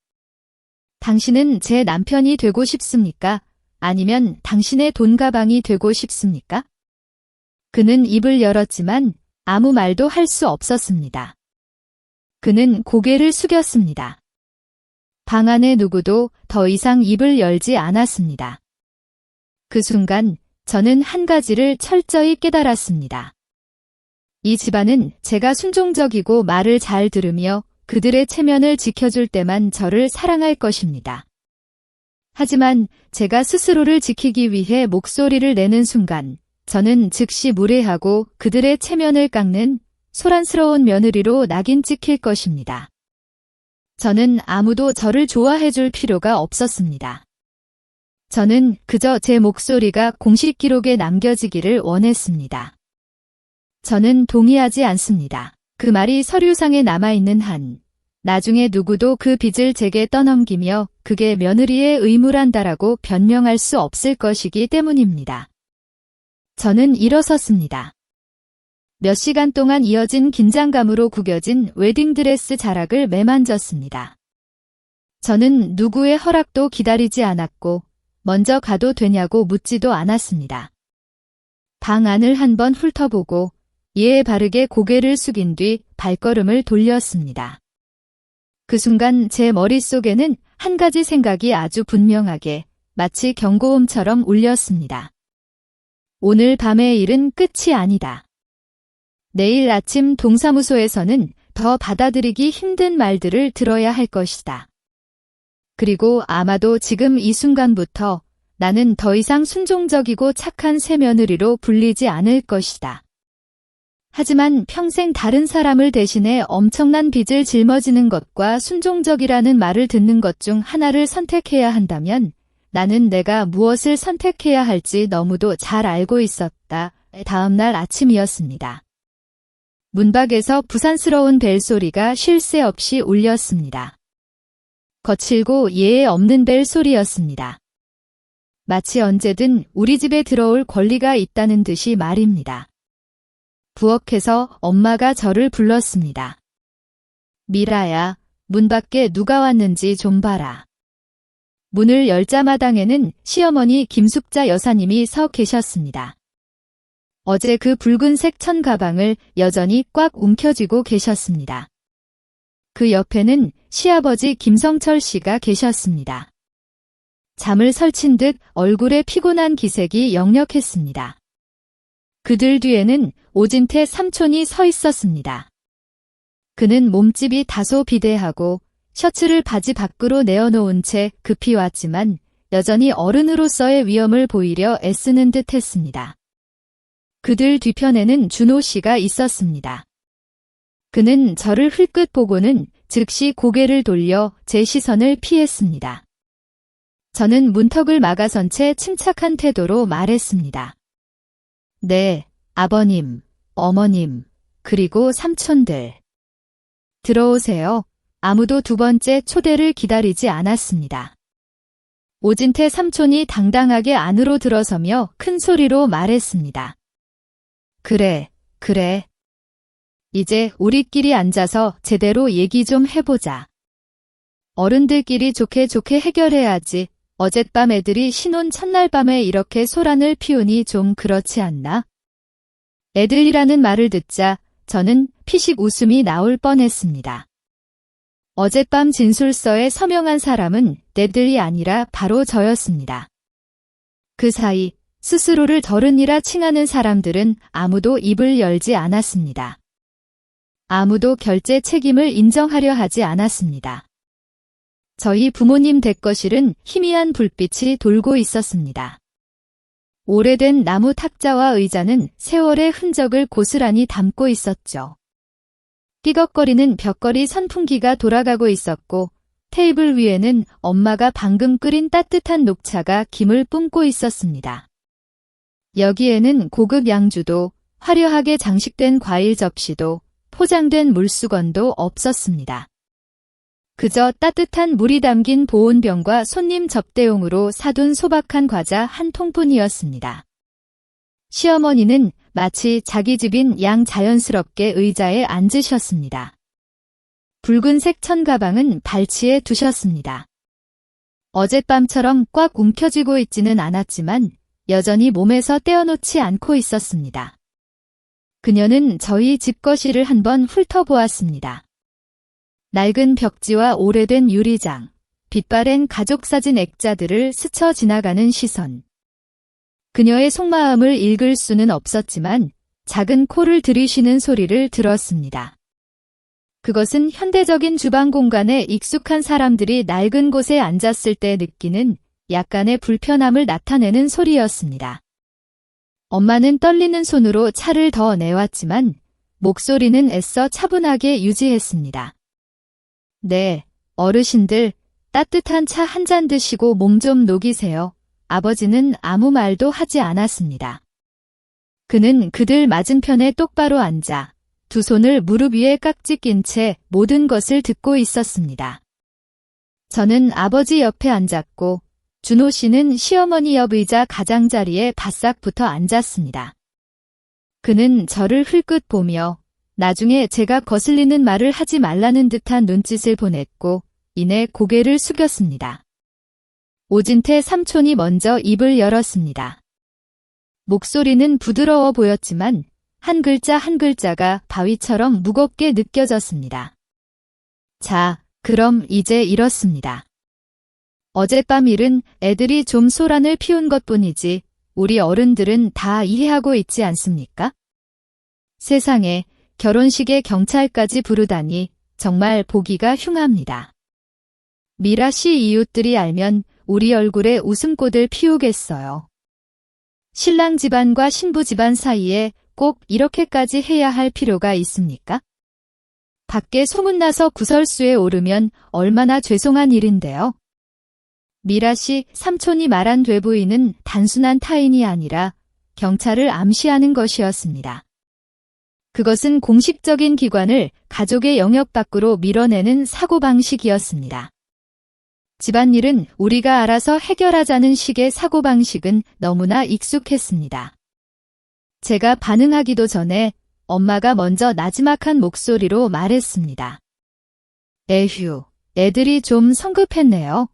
당신은 제 남편이 되고 싶습니까? 아니면 당신의 돈가방이 되고 싶습니까? 그는 입을 열었지만 아무 말도 할 수 없었습니다. 그는 고개를 숙였습니다. 방 안의 누구도 더 이상 입을 열지 않았습니다. 그 순간 저는 한 가지를 철저히 깨달았습니다. 이 집안은 제가 순종적이고 말을 잘 들으며 그들의 체면을 지켜줄 때만 저를 사랑할 것입니다. 하지만 제가 스스로를 지키기 위해 목소리를 내는 순간 저는 즉시 무례하고 그들의 체면을 깎는 소란스러운 며느리로 낙인 찍힐 것입니다. 저는 아무도 저를 좋아해 줄 필요가 없었습니다. 저는 그저 제 목소리가 공식 기록에 남겨지기를 원했습니다. 저는 동의하지 않습니다. 그 말이 서류상에 남아있는 한 나중에 누구도 그 빚을 제게 떠넘기며 그게 며느리의 의무란다라고 변명할 수 없을 것이기 때문입니다. 저는 일어섰습니다. 몇 시간 동안 이어진 긴장감으로 구겨진 웨딩드레스 자락을 매만졌습니다. 저는 누구의 허락도 기다리지 않았고 먼저 가도 되냐고 묻지도 않았습니다. 방 안을 한번 훑어보고 예에 바르게 고개를 숙인 뒤 발걸음을 돌렸습니다. 그 순간 제 머릿속에는 한 가지 생각이 아주 분명하게 마치 경고음처럼 울렸습니다. 오늘 밤의 일은 끝이 아니다. 내일 아침 동사무소에서는 더 받아들이기 힘든 말들을 들어야 할 것이다. 그리고 아마도 지금 이 순간부터 나는 더 이상 순종적이고 착한 새며느리로 불리지 않을 것이다. 하지만 평생 다른 사람을 대신해 엄청난 빚을 짊어지는 것과 순종적이라는 말을 듣는 것 중 하나를 선택해야 한다면 나는 내가 무엇을 선택해야 할지 너무도 잘 알고 있었다. 다음 날 아침이었습니다. 문 밖에서 부산스러운 벨소리가 쉴 새 없이 울렸습니다. 거칠고 예에 없는 벨소리였습니다. 마치 언제든 우리 집에 들어올 권리가 있다는 듯이 말입니다. 부엌에서 엄마가 저를 불렀습니다. 미라야, 문 밖에 누가 왔는지 좀 봐라. 문을 열자마당에는 시어머니 김숙자 여사님이 서 계셨습니다. 어제 그 붉은색 천가방을 여전히 꽉 움켜쥐고 계셨습니다. 그 옆에는 시아버지 김성철 씨가 계셨습니다. 잠을 설친 듯 얼굴에 피곤한 기색이 역력했습니다. 그들 뒤에는 오진태 삼촌이 서 있었습니다. 그는 몸집이 다소 비대하고 셔츠를 바지 밖으로 내어놓은 채 급히 왔지만 여전히 어른으로서의 위엄을 보이려 애쓰는 듯 했습니다. 그들 뒤편에는 준호 씨가 있었습니다. 그는 저를 흘끗 보고는 즉시 고개를 돌려 제 시선을 피했습니다. 저는 문턱을 막아선 채 침착한 태도로 말했습니다. 네, 아버님, 어머님, 그리고 삼촌들. 들어오세요. 아무도 두 번째 초대를 기다리지 않았습니다. 오진태 삼촌이 당당하게 안으로 들어서며 큰 소리로 말했습니다. 그래, 그래. 이제 우리끼리 앉아서 제대로 얘기 좀 해보자. 어른들끼리 좋게 좋게 해결해야지. 어젯밤 애들이 신혼 첫날 밤에 이렇게 소란을 피우니 좀 그렇지 않나? 애들이라는 말을 듣자 저는 피식 웃음이 나올 뻔했습니다. 어젯밤 진술서에 서명한 사람은 내들이 아니라 바로 저였습니다. 그 사이 스스로를 덜은이라 칭하는 사람들은 아무도 입을 열지 않았습니다. 아무도 결제 책임을 인정하려 하지 않았습니다. 저희 부모님 댁거실은 희미한 불빛이 돌고 있었습니다. 오래된 나무 탁자와 의자는 세월의 흔적을 고스란히 담고 있었죠. 삐걱거리는 벽걸이 선풍기가 돌아가고 있었고 테이블 위에는 엄마가 방금 끓인 따뜻한 녹차가 김을 뿜고 있었습니다. 여기에는 고급 양주도 화려하게 장식된 과일 접시도 포장된 물수건도 없었습니다. 그저 따뜻한 물이 담긴 보온병과 손님 접대용으로 사둔 소박한 과자 한 통뿐이었습니다. 시어머니는 마치 자기 집인 양 자연스럽게 의자에 앉으셨습니다. 붉은색 천가방은 발치에 두셨습니다. 어젯밤처럼 꽉 움켜쥐고 있지는 않았지만 여전히 몸에서 떼어놓지 않고 있었습니다. 그녀는 저희 집 거실을 한번 훑어보았습니다. 낡은 벽지와 오래된 유리장, 빛바랜 가족사진 액자들을 스쳐 지나가는 시선. 그녀의 속마음을 읽을 수는 없었지만 작은 코를 들이쉬는 소리를 들었습니다. 그것은 현대적인 주방 공간에 익숙한 사람들이 낡은 곳에 앉았을 때 느끼는 약간의 불편함을 나타내는 소리였습니다. 엄마는 떨리는 손으로 차를 더 내왔지만 목소리는 애써 차분하게 유지했습니다. 네, 어르신들, 따뜻한 차 한 잔 드시고 몸 좀 녹이세요. 아버지는 아무 말도 하지 않았습니다. 그는 그들 맞은편에 똑바로 앉아 두 손을 무릎 위에 깍지 낀 채 모든 것을 듣고 있었습니다. 저는 아버지 옆에 앉았고 준호 씨는 시어머니 옆 의자 가장자리에 바싹 붙어 앉았습니다. 그는 저를 흘끗 보며 나중에 제가 거슬리는 말을 하지 말라는 듯한 눈짓을 보냈고 이내 고개를 숙였습니다. 오진태 삼촌이 먼저 입을 열었습니다. 목소리는 부드러워 보였지만 한 글자 한 글자가 바위처럼 무겁게 느껴졌습니다. 자, 그럼 이제 이렇습니다. 어젯밤 일은 애들이 좀 소란을 피운 것뿐이지 우리 어른들은 다 이해하고 있지 않습니까? 세상에 결혼식에 경찰까지 부르다니 정말 보기가 흉합니다. 미라 씨 이웃들이 알면 우리 얼굴에 웃음꽃을 피우겠어요. 신랑 집안과 신부 집안 사이에 꼭 이렇게까지 해야 할 필요가 있습니까? 밖에 소문나서 구설수에 오르면 얼마나 죄송한 일인데요. 미라 씨 삼촌이 말한 되부인은 단순한 타인이 아니라 경찰을 암시하는 것이었습니다. 그것은 공식적인 기관을 가족의 영역 밖으로 밀어내는 사고방식이었습니다. 집안일은 우리가 알아서 해결하자는 식의 사고방식은 너무나 익숙했습니다. 제가 반응하기도 전에 엄마가 먼저 나지막한 목소리로 말했습니다. 에휴, 애들이 좀 성급했네요.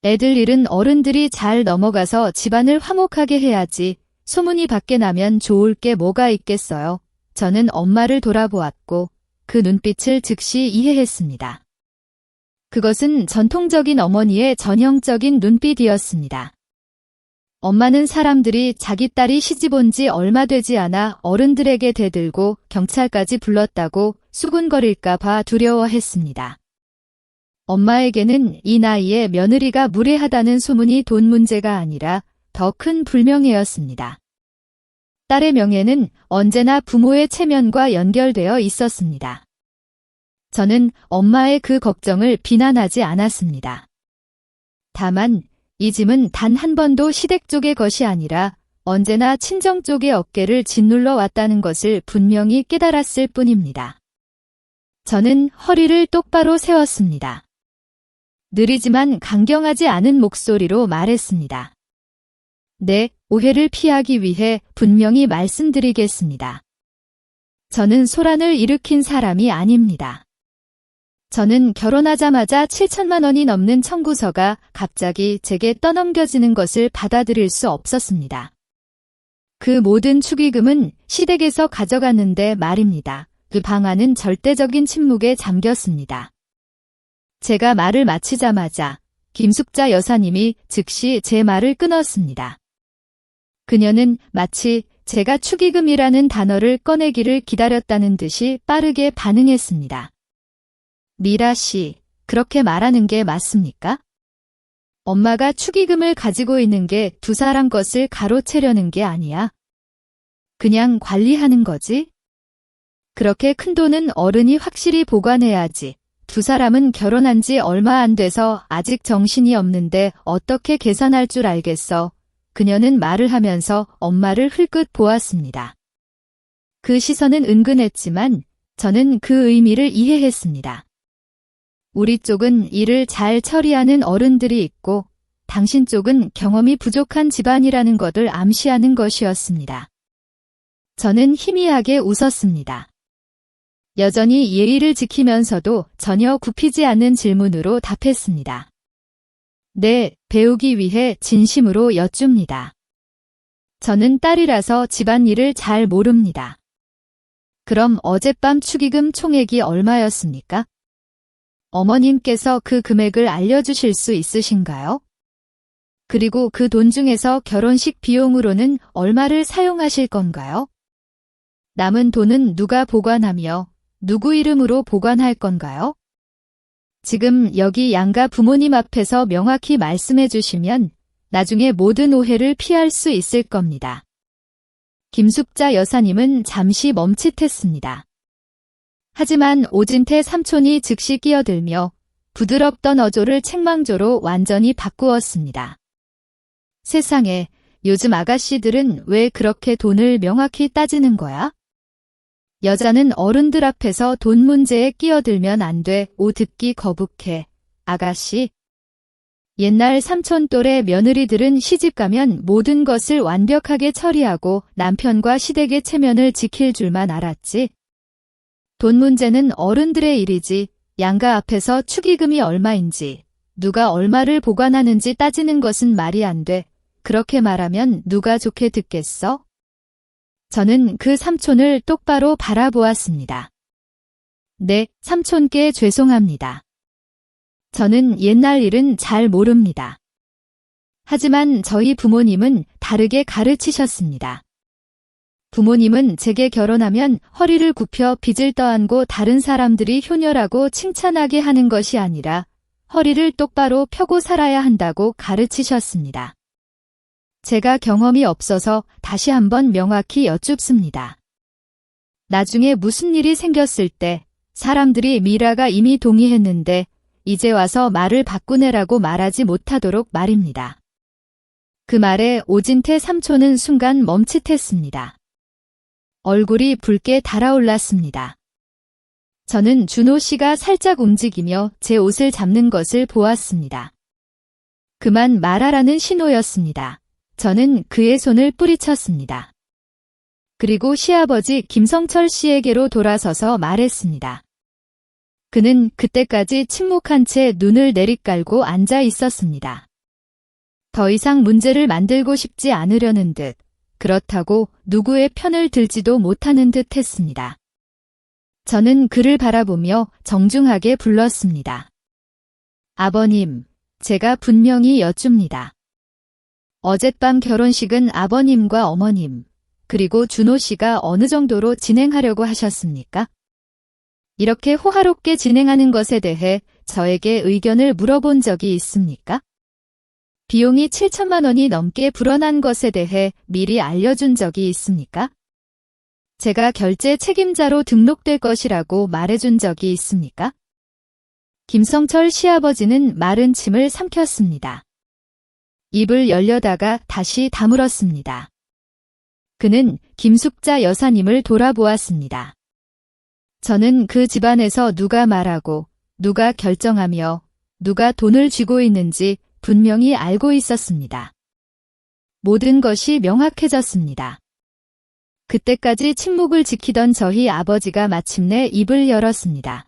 애들 일은 어른들이 잘 넘어가서 집안을 화목하게 해야지. 소문이 밖에 나면 좋을 게 뭐가 있겠어요. 저는 엄마를 돌아보았고 그 눈빛을 즉시 이해했습니다. 그것은 전통적인 어머니의 전형적인 눈빛이었습니다. 엄마는 사람들이 자기 딸이 시집 온 지 얼마 되지 않아 어른들에게 대들고 경찰까지 불렀다고 수군거릴까 봐 두려워했습니다. 엄마에게는 이 나이에 며느리가 무례하다는 소문이 돈 문제가 아니라 더 큰 불명예였습니다. 딸의 명예는 언제나 부모의 체면과 연결되어 있었습니다. 저는 엄마의 그 걱정을 비난하지 않았습니다. 다만 이 짐은 단 한 번도 시댁 쪽의 것이 아니라 언제나 친정 쪽의 어깨를 짓눌러 왔다는 것을 분명히 깨달았을 뿐입니다. 저는 허리를 똑바로 세웠습니다. 느리지만 강경하지 않은 목소리로 말했습니다. 네, 오해를 피하기 위해 분명히 말씀드리겠습니다. 저는 소란을 일으킨 사람이 아닙니다. 저는 결혼하자마자 7천만 원이 넘는 청구서가 갑자기 제게 떠넘겨지는 것을 받아들일 수 없었습니다. 그 모든 축의금은 시댁에서 가져갔는데 말입니다. 그 방안은 절대적인 침묵에 잠겼습니다. 제가 말을 마치자마자 김숙자 여사님이 즉시 제 말을 끊었습니다. 그녀는 마치 제가 축의금이라는 단어를 꺼내기를 기다렸다는 듯이 빠르게 반응했습니다. 미라 씨, 그렇게 말하는 게 맞습니까? 엄마가 축의금을 가지고 있는 게 두 사람 것을 가로채려는 게 아니야. 그냥 관리하는 거지? 그렇게 큰 돈은 어른이 확실히 보관해야지. 두 사람은 결혼한 지 얼마 안 돼서 아직 정신이 없는데 어떻게 계산할 줄 알겠어. 그녀는 말을 하면서 엄마를 흘끗 보았습니다. 그 시선은 은근했지만 저는 그 의미를 이해했습니다. 우리 쪽은 일을 잘 처리하는 어른들이 있고 당신 쪽은 경험이 부족한 집안이라는 것을 암시하는 것이었습니다. 저는 희미하게 웃었습니다. 여전히 예의를 지키면서도 전혀 굽히지 않는 질문으로 답했습니다. 네, 배우기 위해 진심으로 여쭙니다. 저는 딸이라서 집안일을 잘 모릅니다. 그럼 어젯밤 축의금 총액이 얼마였습니까? 어머님께서 그 금액을 알려주실 수 있으신가요? 그리고 그 돈 중에서 결혼식 비용으로는 얼마를 사용하실 건가요? 남은 돈은 누가 보관하며 누구 이름으로 보관할 건가요? 지금 여기 양가 부모님 앞에서 명확히 말씀해 주시면 나중에 모든 오해를 피할 수 있을 겁니다. 김숙자 여사님은 잠시 멈칫했습니다. 하지만 오진태 삼촌이 즉시 끼어들며 부드럽던 어조를 책망조로 완전히 바꾸었습니다. 세상에, 요즘 아가씨들은 왜 그렇게 돈을 명확히 따지는 거야? 여자는 어른들 앞에서 돈 문제에 끼어들면 안 돼. 오 듣기 거북해. 아가씨. 옛날 삼촌 또래 며느리들은 시집가면 모든 것을 완벽하게 처리하고 남편과 시댁의 체면을 지킬 줄만 알았지. 돈 문제는 어른들의 일이지. 양가 앞에서 축의금이 얼마인지, 누가 얼마를 보관하는지 따지는 것은 말이 안 돼. 그렇게 말하면 누가 좋게 듣겠어? 저는 그 삼촌을 똑바로 바라보았습니다. 네, 삼촌께 죄송합니다. 저는 옛날 일은 잘 모릅니다. 하지만 저희 부모님은 다르게 가르치셨습니다. 부모님은 제게 결혼하면 허리를 굽혀 빚을 떠안고 다른 사람들이 효녀라고 칭찬하게 하는 것이 아니라 허리를 똑바로 펴고 살아야 한다고 가르치셨습니다. 제가 경험이 없어서 다시 한번 명확히 여쭙습니다. 나중에 무슨 일이 생겼을 때 사람들이 미라가 이미 동의했는데 이제 와서 말을 바꾸네라고 말하지 못하도록 말입니다. 그 말에 오진태 삼촌은 순간 멈칫했습니다. 얼굴이 붉게 달아올랐습니다. 저는 준호 씨가 살짝 움직이며 제 옷을 잡는 것을 보았습니다. 그만 말하라는 신호였습니다. 저는 그의 손을 뿌리쳤습니다. 그리고 시아버지 김성철 씨에게로 돌아서서 말했습니다. 그는 그때까지 침묵한 채 눈을 내리깔고 앉아 있었습니다. 더 이상 문제를 만들고 싶지 않으려는 듯, 그렇다고 누구의 편을 들지도 못하는 듯 했습니다. 저는 그를 바라보며 정중하게 불렀습니다. 아버님, 제가 분명히 여쭙니다. 어젯밤 결혼식은 아버님과 어머님, 그리고 준호 씨가 어느 정도로 진행하려고 하셨습니까? 이렇게 호화롭게 진행하는 것에 대해 저에게 의견을 물어본 적이 있습니까? 비용이 7천만 원이 넘게 불어난 것에 대해 미리 알려준 적이 있습니까? 제가 결제 책임자로 등록될 것이라고 말해준 적이 있습니까? 김성철 시아버지는 마른 침을 삼켰습니다. 입을 열려다가 다시 다물었습니다. 그는 김숙자 여사님을 돌아보았습니다. 저는 그 집안에서 누가 말하고 누가 결정하며 누가 돈을 쥐고 있는지 분명히 알고 있었습니다. 모든 것이 명확해졌습니다. 그때까지 침묵을 지키던 저희 아버지가 마침내 입을 열었습니다.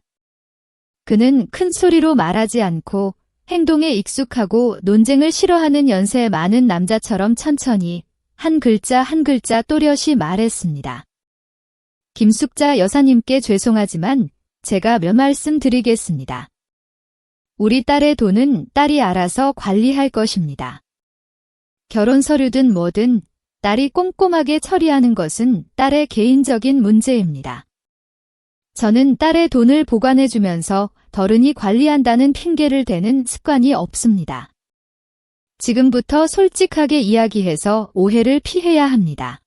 그는 큰 소리로 말하지 않고 행동에 익숙하고 논쟁을 싫어하는 연세 많은 남자처럼 천천히 한 글자 한 글자 또렷이 말했습니다. 김숙자 여사님께 죄송하지만 제가 몇 말씀 드리겠습니다. 우리 딸의 돈은 딸이 알아서 관리할 것입니다. 결혼 서류든 뭐든 딸이 꼼꼼하게 처리하는 것은 딸의 개인적인 문제입니다. 저는 딸의 돈을 보관해주면서 덜은이 관리한다는 핑계를 대는 습관이 없습니다. 지금부터 솔직하게 이야기해서 오해를 피해야 합니다.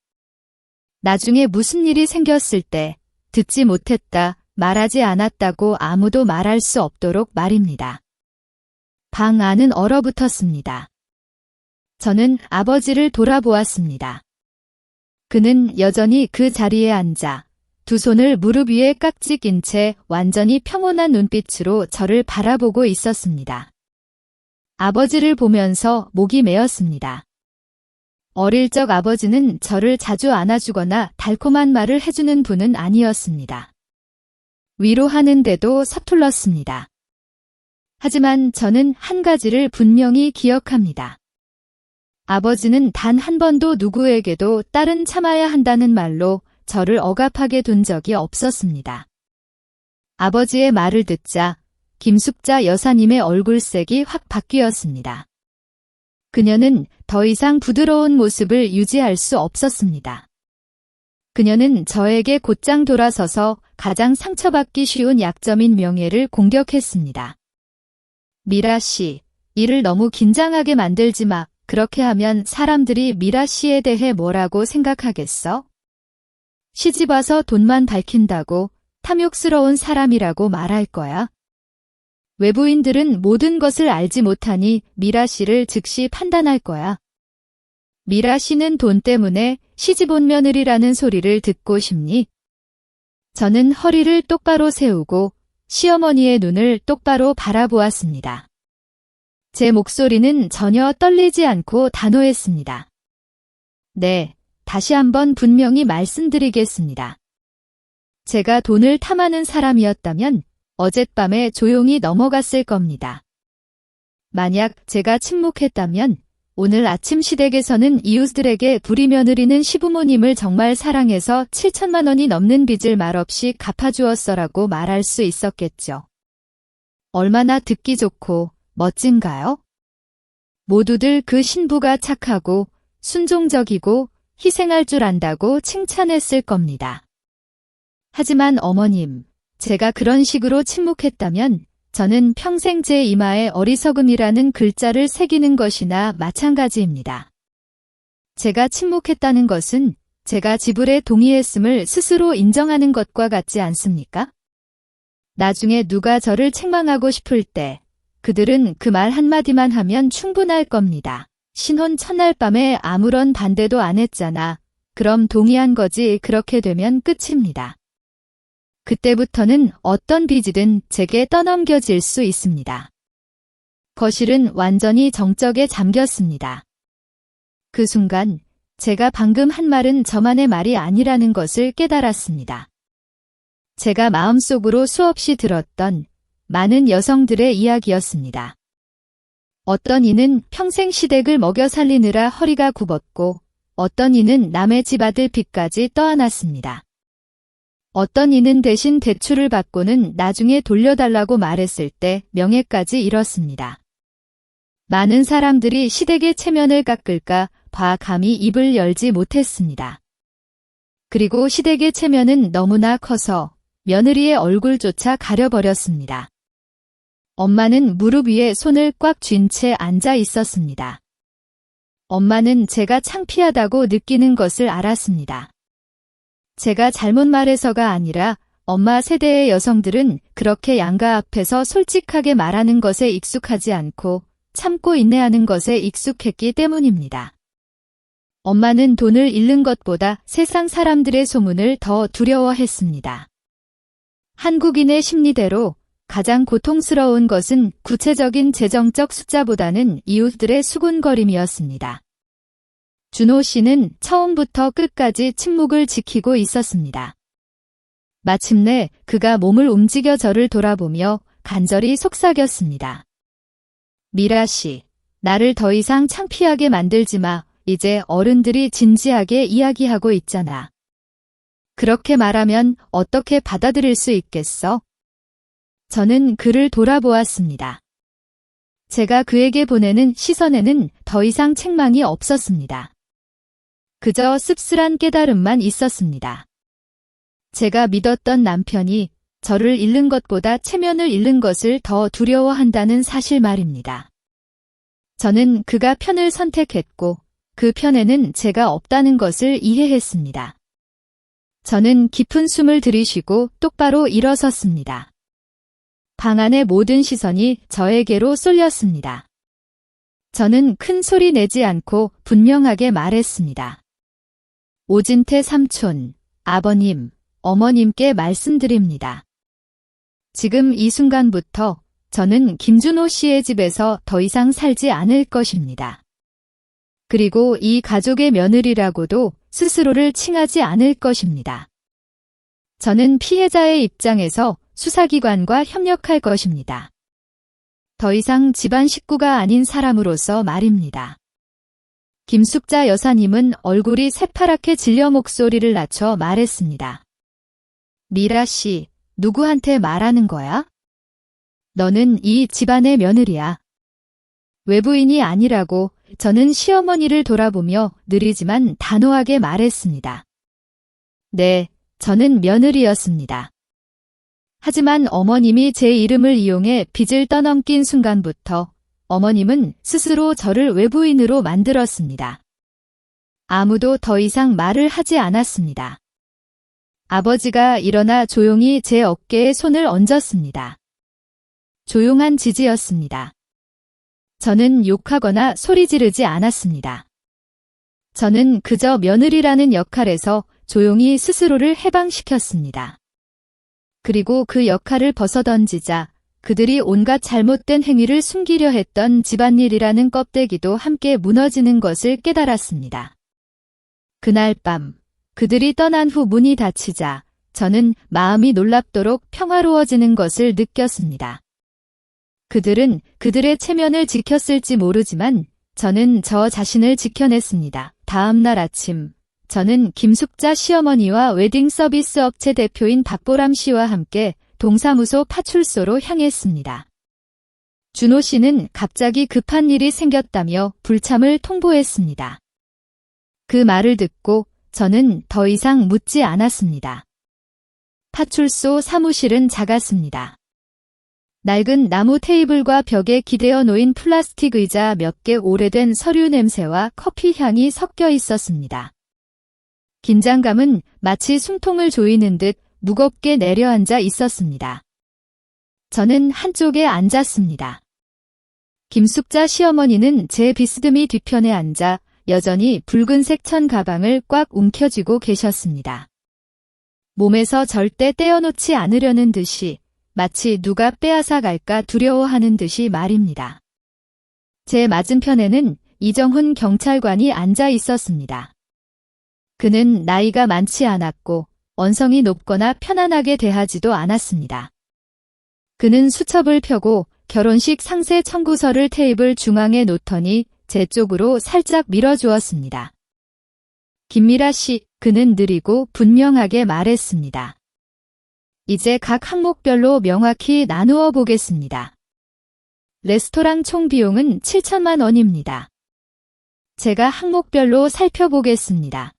나중에 무슨 일이 생겼을 때 듣지 못했다, 말하지 않았다고 아무도 말할 수 없도록 말입니다. 방 안은 얼어붙었습니다. 저는 아버지를 돌아보았습니다. 그는 여전히 그 자리에 앉아 두 손을 무릎 위에 깍지 낀 채 완전히 평온한 눈빛으로 저를 바라보고 있었습니다. 아버지를 보면서 목이 메었습니다. 어릴 적 아버지는 저를 자주 안아주거나 달콤한 말을 해주는 분은 아니었습니다. 위로하는데도 서툴렀습니다. 하지만 저는 한 가지를 분명히 기억합니다. 아버지는 단 한 번도 누구에게도 딸은 참아야 한다는 말로 저를 억압하게 둔 적이 없었습니다. 아버지의 말을 듣자 김숙자 여사님의 얼굴색이 확 바뀌었습니다. 그녀는 더 이상 부드러운 모습을 유지할 수 없었습니다. 그녀는 저에게 곧장 돌아서서 가장 상처받기 쉬운 약점인 명예를 공격했습니다. 미라 씨, 일을 너무 긴장하게 만들지 마. 그렇게 하면 사람들이 미라 씨에 대해 뭐라고 생각하겠어? 시집와서 돈만 밝힌다고 탐욕스러운 사람이라고 말할 거야. 외부인들은 모든 것을 알지 못하니 미라 씨를 즉시 판단할 거야. 미라 씨는 돈 때문에 시집 온 며느리라는 소리를 듣고 싶니? 저는 허리를 똑바로 세우고 시어머니의 눈을 똑바로 바라보았습니다. 제 목소리는 전혀 떨리지 않고 단호했습니다. 네, 다시 한번 분명히 말씀드리겠습니다. 제가 돈을 탐하는 사람이었다면 어젯밤에 조용히 넘어갔을 겁니다. 만약 제가 침묵했다면 오늘 아침 시댁에서는 이웃들에게 부리 며느리는 시부모님을 정말 사랑해서 7천만 원이 넘는 빚을 말없이 갚아주었어라고 말할 수 있었겠죠. 얼마나 듣기 좋고 멋진가요? 모두들 그 신부가 착하고 순종적이고 희생할 줄 안다고 칭찬했을 겁니다. 하지만 어머님, 제가 그런 식으로 침묵했다면 저는 평생 제 이마에 어리석음이라는 글자를 새기는 것이나 마찬가지입니다. 제가 침묵했다는 것은 제가 지불에 동의했음을 스스로 인정하는 것과 같지 않습니까? 나중에 누가 저를 책망하고 싶을 때 그들은 그 말 한마디만 하면 충분할 겁니다. 신혼 첫날 밤에 아무런 반대도 안 했잖아. 그럼 동의한 거지. 그렇게 되면 끝입니다. 그때부터는 어떤 빚이든 제게 떠넘겨질 수 있습니다. 거실은 완전히 정적에 잠겼습니다. 그 순간 제가 방금 한 말은 저만의 말이 아니라는 것을 깨달았습니다. 제가 마음속으로 수없이 들었던 많은 여성들의 이야기였습니다. 어떤 이는 평생 시댁을 먹여 살리느라 허리가 굽었고 어떤 이는 남의 집 아들 빚까지 떠안았습니다. 어떤 이는 대신 대출을 받고는 나중에 돌려달라고 말했을 때 명예까지 잃었습니다. 많은 사람들이 시댁의 체면을 깎을까 봐 감히 입을 열지 못했습니다. 그리고 시댁의 체면은 너무나 커서 며느리의 얼굴조차 가려버렸습니다. 엄마는 무릎 위에 손을 꽉 쥔 채 앉아 있었습니다. 엄마는 제가 창피하다고 느끼는 것을 알았습니다. 제가 잘못 말해서가 아니라 엄마 세대의 여성들은 그렇게 양가 앞에서 솔직하게 말하는 것에 익숙하지 않고 참고 인내하는 것에 익숙했기 때문입니다. 엄마는 돈을 잃는 것보다 세상 사람들의 소문을 더 두려워했습니다. 한국인의 심리대로 가장 고통스러운 것은 구체적인 재정적 숫자보다는 이웃들의 수군거림이었습니다. 준호 씨는 처음부터 끝까지 침묵을 지키고 있었습니다. 마침내 그가 몸을 움직여 저를 돌아보며 간절히 속삭였습니다. 미라 씨, 나를 더 이상 창피하게 만들지 마. 이제 어른들이 진지하게 이야기하고 있잖아. 그렇게 말하면 어떻게 받아들일 수 있겠어? 저는 그를 돌아보았습니다. 제가 그에게 보내는 시선에는 더 이상 책망이 없었습니다. 그저 씁쓸한 깨달음만 있었습니다. 제가 믿었던 남편이 저를 잃는 것보다 체면을 잃는 것을 더 두려워한다는 사실 말입니다. 저는 그가 편을 선택했고 그 편에는 제가 없다는 것을 이해했습니다. 저는 깊은 숨을 들이쉬고 똑바로 일어섰습니다. 방 안의 모든 시선이 저에게로 쏠렸습니다. 저는 큰 소리 내지 않고 분명하게 말했습니다. 오진태 삼촌, 아버님, 어머님께 말씀드립니다. 지금 이 순간부터 저는 김준호 씨의 집에서 더 이상 살지 않을 것입니다. 그리고 이 가족의 며느리라고도 스스로를 칭하지 않을 것입니다. 저는 피해자의 입장에서 수사기관과 협력할 것입니다. 더 이상 집안 식구가 아닌 사람으로서 말입니다. 김숙자 여사님은 얼굴이 새파랗게 질려 목소리를 낮춰 말했습니다. 미라 씨, 누구한테 말하는 거야? 너는 이 집안의 며느리야. 외부인이 아니라고. 저는 시어머니를 돌아보며 느리지만 단호하게 말했습니다. 네, 저는 며느리였습니다. 하지만 어머님이 제 이름을 이용해 빚을 떠넘긴 순간부터 어머님은 스스로 저를 외부인으로 만들었습니다. 아무도 더 이상 말을 하지 않았습니다. 아버지가 일어나 조용히 제 어깨에 손을 얹었습니다. 조용한 지지였습니다. 저는 욕하거나 소리 지르지 않았습니다. 저는 그저 며느리라는 역할에서 조용히 스스로를 해방시켰습니다. 그리고 그 역할을 벗어던지자 그들이 온갖 잘못된 행위를 숨기려 했던 집안일이라는 껍데기도 함께 무너지는 것을 깨달았습니다. 그날 밤 그들이 떠난 후 문이 닫히자 저는 마음이 놀랍도록 평화로워지는 것을 느꼈습니다. 그들은 그들의 체면을 지켰을지 모르지만 저는 저 자신을 지켜냈습니다. 다음 날 아침 저는 김숙자 시어머니와 웨딩 서비스 업체 대표인 박보람 씨와 함께 동사무소 파출소로 향했습니다. 준호 씨는 갑자기 급한 일이 생겼다며 불참을 통보했습니다. 그 말을 듣고 저는 더 이상 묻지 않았습니다. 파출소 사무실은 작았습니다. 낡은 나무 테이블과 벽에 기대어 놓인 플라스틱 의자 몇 개, 오래된 서류 냄새와 커피 향이 섞여 있었습니다. 긴장감은 마치 숨통을 조이는 듯 무겁게 내려앉아 있었습니다. 저는 한쪽에 앉았습니다. 김숙자 시어머니는 제 비스듬히 뒤편에 앉아 여전히 붉은색 천 가방을 꽉 움켜쥐고 계셨습니다. 몸에서 절대 떼어놓지 않으려는 듯이 마치 누가 빼앗아 갈까 두려워하는 듯이 말입니다. 제 맞은편에는 이정훈 경찰관이 앉아 있었습니다. 그는 나이가 많지 않았고 언성이 높거나 편안하게 대하지도 않았습니다. 그는 수첩을 펴고 결혼식 상세 청구서를 테이블 중앙에 놓더니 제 쪽으로 살짝 밀어주었습니다. 김미라 씨, 그는 느리고 분명하게 말했습니다. 이제 각 항목별로 명확히 나누어 보겠습니다. 레스토랑 총 비용은 7천만 원입니다. 제가 항목별로 살펴보겠습니다.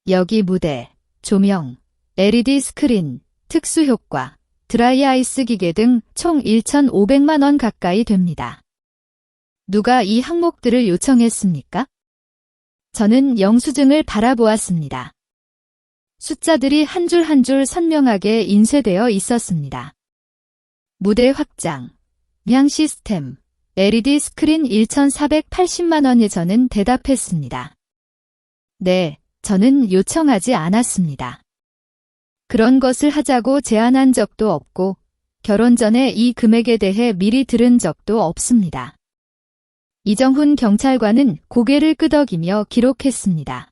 여기 무대, 조명, LED 스크린, 특수효과, 드라이 아이스 기계 등 총 1,500만 원 가까이 됩니다. 누가 이 항목들을 요청했습니까? 저는 영수증을 바라보았습니다. 숫자들이 한 줄 한 줄 선명하게 인쇄되어 있었습니다. 무대 확장, 양 시스템, LED 스크린 1,480만 원에 저는 대답했습니다. 네, 저는 요청하지 않았습니다. 그런 것을 하자고 제안한 적도 없고 결혼 전에 이 금액에 대해 미리 들은 적도 없습니다. 이정훈 경찰관은 고개를 끄덕이며 기록했습니다.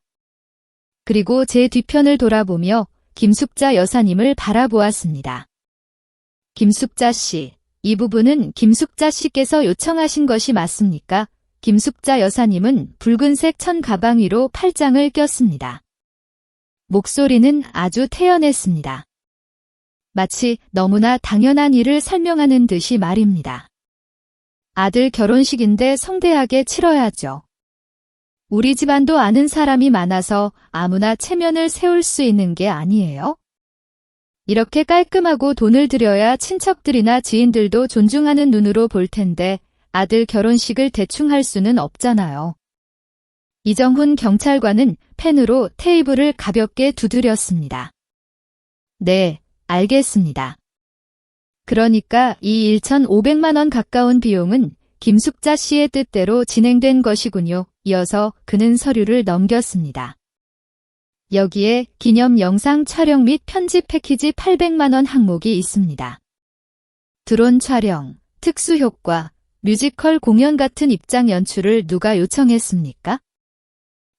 그리고 제 뒤편을 돌아보며 김숙자 여사님을 바라보았습니다. 김숙자 씨, 이 부분은 김숙자 씨께서 요청하신 것이 맞습니까? 김숙자 여사님은 붉은색 천 가방 위로 팔짱을 꼈습니다. 목소리는 아주 태연했습니다. 마치 너무나 당연한 일을 설명하는 듯이 말입니다. 아들 결혼식인데 성대하게 치러야죠. 우리 집안도 아는 사람이 많아서 아무나 체면을 세울 수 있는 게 아니에요? 이렇게 깔끔하고 돈을 들여야 친척들이나 지인들도 존중하는 눈으로 볼 텐데 아들 결혼식을 대충 할 수는 없잖아요. 이정훈 경찰관은 펜으로 테이블을 가볍게 두드렸습니다. 네, 알겠습니다. 그러니까 이 1,500만 원 가까운 비용은 김숙자 씨의 뜻대로 진행된 것이군요. 이어서 그는 서류를 넘겼습니다. 여기에 기념 영상 촬영 및 편집 패키지 800만 원 항목이 있습니다. 드론 촬영, 특수효과, 뮤지컬 공연 같은 입장 연출을 누가 요청했습니까?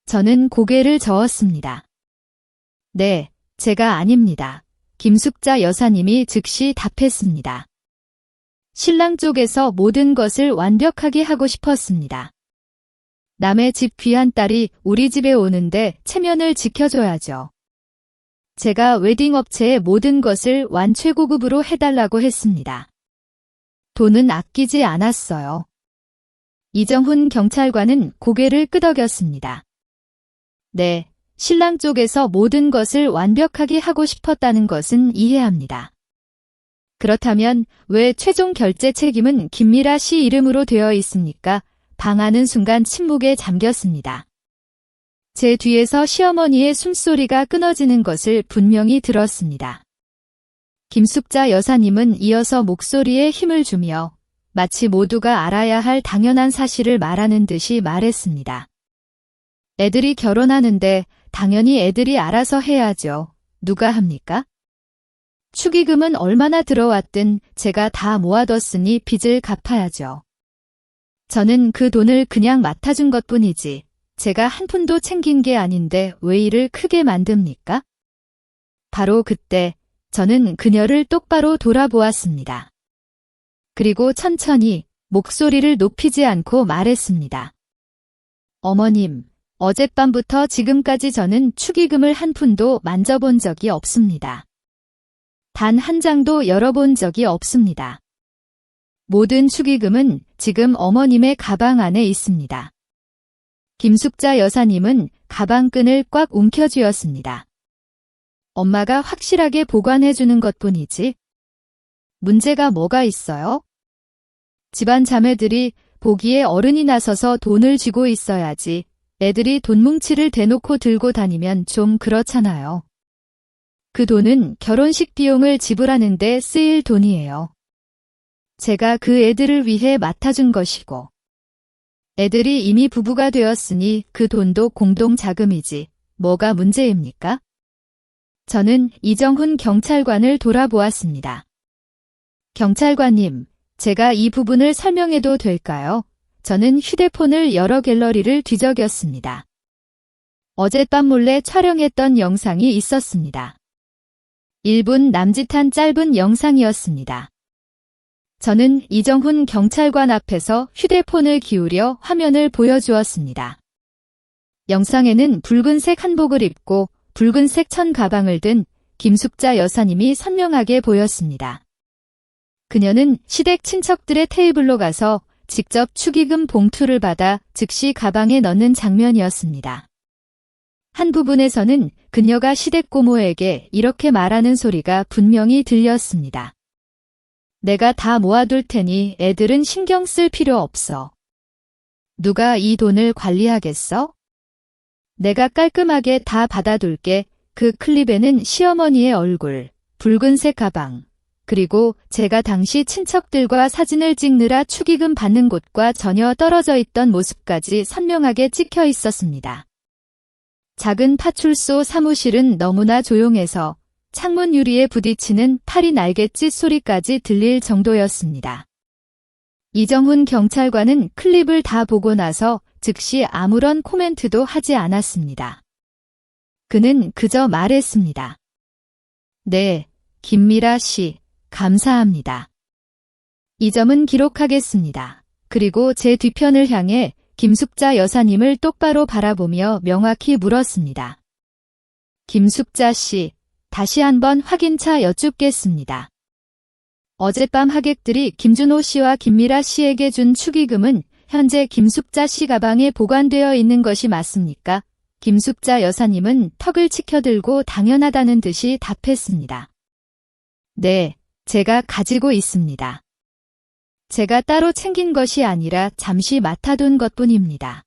저는 고개를 저었습니다. 네, 제가 아닙니다. 김숙자 여사님이 즉시 답했습니다. 신랑 쪽에서 모든 것을 완벽하게 하고 싶었습니다. 남의 집 귀한 딸이 우리 집에 오는데 체면을 지켜줘야죠. 제가 웨딩 업체에 모든 것을 완최고급으로 해달라고 했습니다. 돈은 아끼지 않았어요. 이정훈 경찰관은 고개를 끄덕였습니다. 네, 신랑 쪽에서 모든 것을 완벽하게 하고 싶었다는 것은 이해합니다. 그렇다면 왜 최종 결제 책임은 김미라 씨 이름으로 되어 있습니까? 방하는 순간 침묵에 잠겼습니다. 제 뒤에서 시어머니의 숨소리가 끊어지는 것을 분명히 들었습니다. 김숙자 여사님은 이어서 목소리에 힘을 주며 마치 모두가 알아야 할 당연한 사실을 말하는 듯이 말했습니다. 애들이 결혼하는데 당연히 애들이 알아서 해야죠. 누가 합니까? 축의금은 얼마나 들어왔든 제가 다 모아뒀으니 빚을 갚아야죠. 저는 그 돈을 그냥 맡아준 것뿐이지 제가 한 푼도 챙긴 게 아닌데 왜 일을 크게 만듭니까? 바로 그때 저는 그녀를 똑바로 돌아보았습니다. 그리고 천천히 목소리를 높이지 않고 말했습니다. 어머님, 어젯밤부터 지금까지 저는 축의금을 한 푼도 만져본 적이 없습니다. 단 한 장도 열어본 적이 없습니다. 모든 축의금은 지금 어머님의 가방 안에 있습니다. 김숙자 여사님은 가방끈을 꽉 움켜쥐었습니다. 엄마가 확실하게 보관해주는 것뿐이지. 문제가 뭐가 있어요? 집안 자매들이 보기에 어른이 나서서 돈을 쥐고 있어야지 애들이 돈뭉치를 대놓고 들고 다니면 좀 그렇잖아요. 그 돈은 결혼식 비용을 지불하는 데 쓰일 돈이에요. 제가 그 애들을 위해 맡아준 것이고 애들이 이미 부부가 되었으니 그 돈도 공동 자금이지 뭐가 문제입니까? 저는 이정훈 경찰관을 돌아보았습니다. 경찰관님, 제가 이 부분을 설명해도 될까요? 저는 휴대폰을 여러 갤러리를 뒤적였습니다. 어젯밤 몰래 촬영했던 영상이 있었습니다. 1분 남짓한 짧은 영상이었습니다. 저는 이정훈 경찰관 앞에서 휴대폰을 기울여 화면을 보여주었습니다. 영상에는 붉은색 한복을 입고 붉은색 천 가방을 든 김숙자 여사님이 선명하게 보였습니다. 그녀는 시댁 친척들의 테이블로 가서 직접 축의금 봉투를 받아 즉시 가방에 넣는 장면이었습니다. 한 부분에서는 그녀가 시댁 고모에게 이렇게 말하는 소리가 분명히 들렸습니다. 내가 다 모아둘 테니 애들은 신경 쓸 필요 없어. 누가 이 돈을 관리하겠어? 내가 깔끔하게 다 받아둘게. 그 클립에는 시어머니의 얼굴, 붉은색 가방, 그리고 제가 당시 친척들과 사진을 찍느라 축의금 받는 곳과 전혀 떨어져 있던 모습까지 선명하게 찍혀 있었습니다. 작은 파출소 사무실은 너무나 조용해서 창문 유리에 부딪히는 파리 날갯짓 소리까지 들릴 정도였습니다. 이정훈 경찰관은 클립을 다 보고 나서 즉시 아무런 코멘트도 하지 않았습니다. 그는 그저 말했습니다. 네, 김미라 씨, 감사합니다. 이 점은 기록하겠습니다. 그리고 제 뒤편을 향해 김숙자 여사님을 똑바로 바라보며 명확히 물었습니다. 김숙자 씨, 다시 한번 확인차 여쭙겠습니다. 어젯밤 하객들이 김준호 씨와 김미라 씨에게 준 축의금은 현재 김숙자 씨 가방에 보관되어 있는 것이 맞습니까? 김숙자 여사님은 턱을 치켜들고 당연하다는 듯이 답했습니다. 네, 제가 가지고 있습니다. 제가 따로 챙긴 것이 아니라 잠시 맡아둔 것뿐입니다.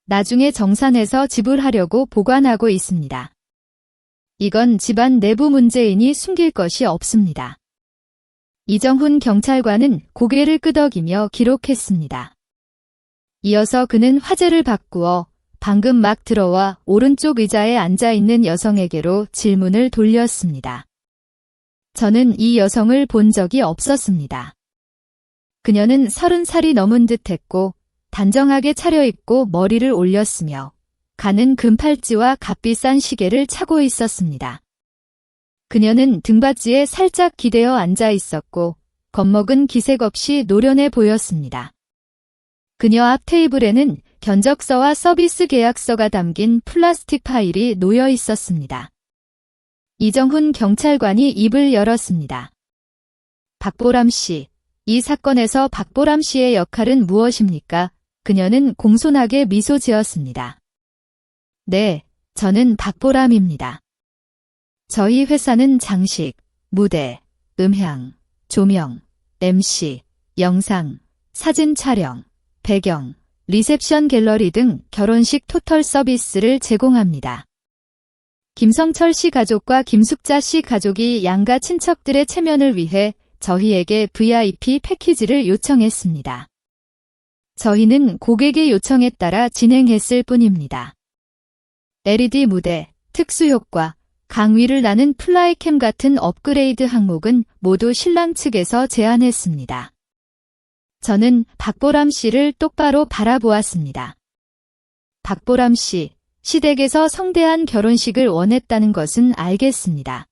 나중에 정산해서 지불하려고 보관하고 있습니다. 이건 집안 내부 문제이니 숨길 것이 없습니다. 이정훈 경찰관은 고개를 끄덕이며 기록했습니다. 이어서 그는 화제를 바꾸어 방금 막 들어와 오른쪽 의자에 앉아있는 여성에게로 질문을 돌렸습니다. 저는 이 여성을 본 적이 없었습니다. 그녀는 30살이 넘은 듯했고 단정하게 차려입고 머리를 올렸으며 가는 금팔찌와 값비싼 시계를 차고 있었습니다. 그녀는 등받이에 살짝 기대어 앉아 있었고 겁먹은 기색 없이 노련해 보였습니다. 그녀 앞 테이블에는 견적서와 서비스 계약서가 담긴 플라스틱 파일이 놓여 있었습니다. 이정훈 경찰관이 입을 열었습니다. 박보람 씨, 이 사건에서 박보람 씨의 역할은 무엇입니까? 그녀는 공손하게 미소 지었습니다. 네, 저는 박보람입니다. 저희 회사는 장식, 무대, 음향, 조명, MC, 영상, 사진 촬영, 배경, 리셉션 갤러리 등 결혼식 토털 서비스를 제공합니다. 김성철 씨 가족과 김숙자 씨 가족이 양가 친척들의 체면을 위해 저희에게 VIP 패키지를 요청했습니다. 저희는 고객의 요청에 따라 진행했을 뿐입니다. LED 무대, 특수효과, 강위를 나는 플라이캠 같은 업그레이드 항목은 모두 신랑 측에서 제안했습니다. 저는 박보람 씨를 똑바로 바라보았습니다. 박보람 씨, 시댁에서 성대한 결혼식을 원했다는 것은 알겠습니다.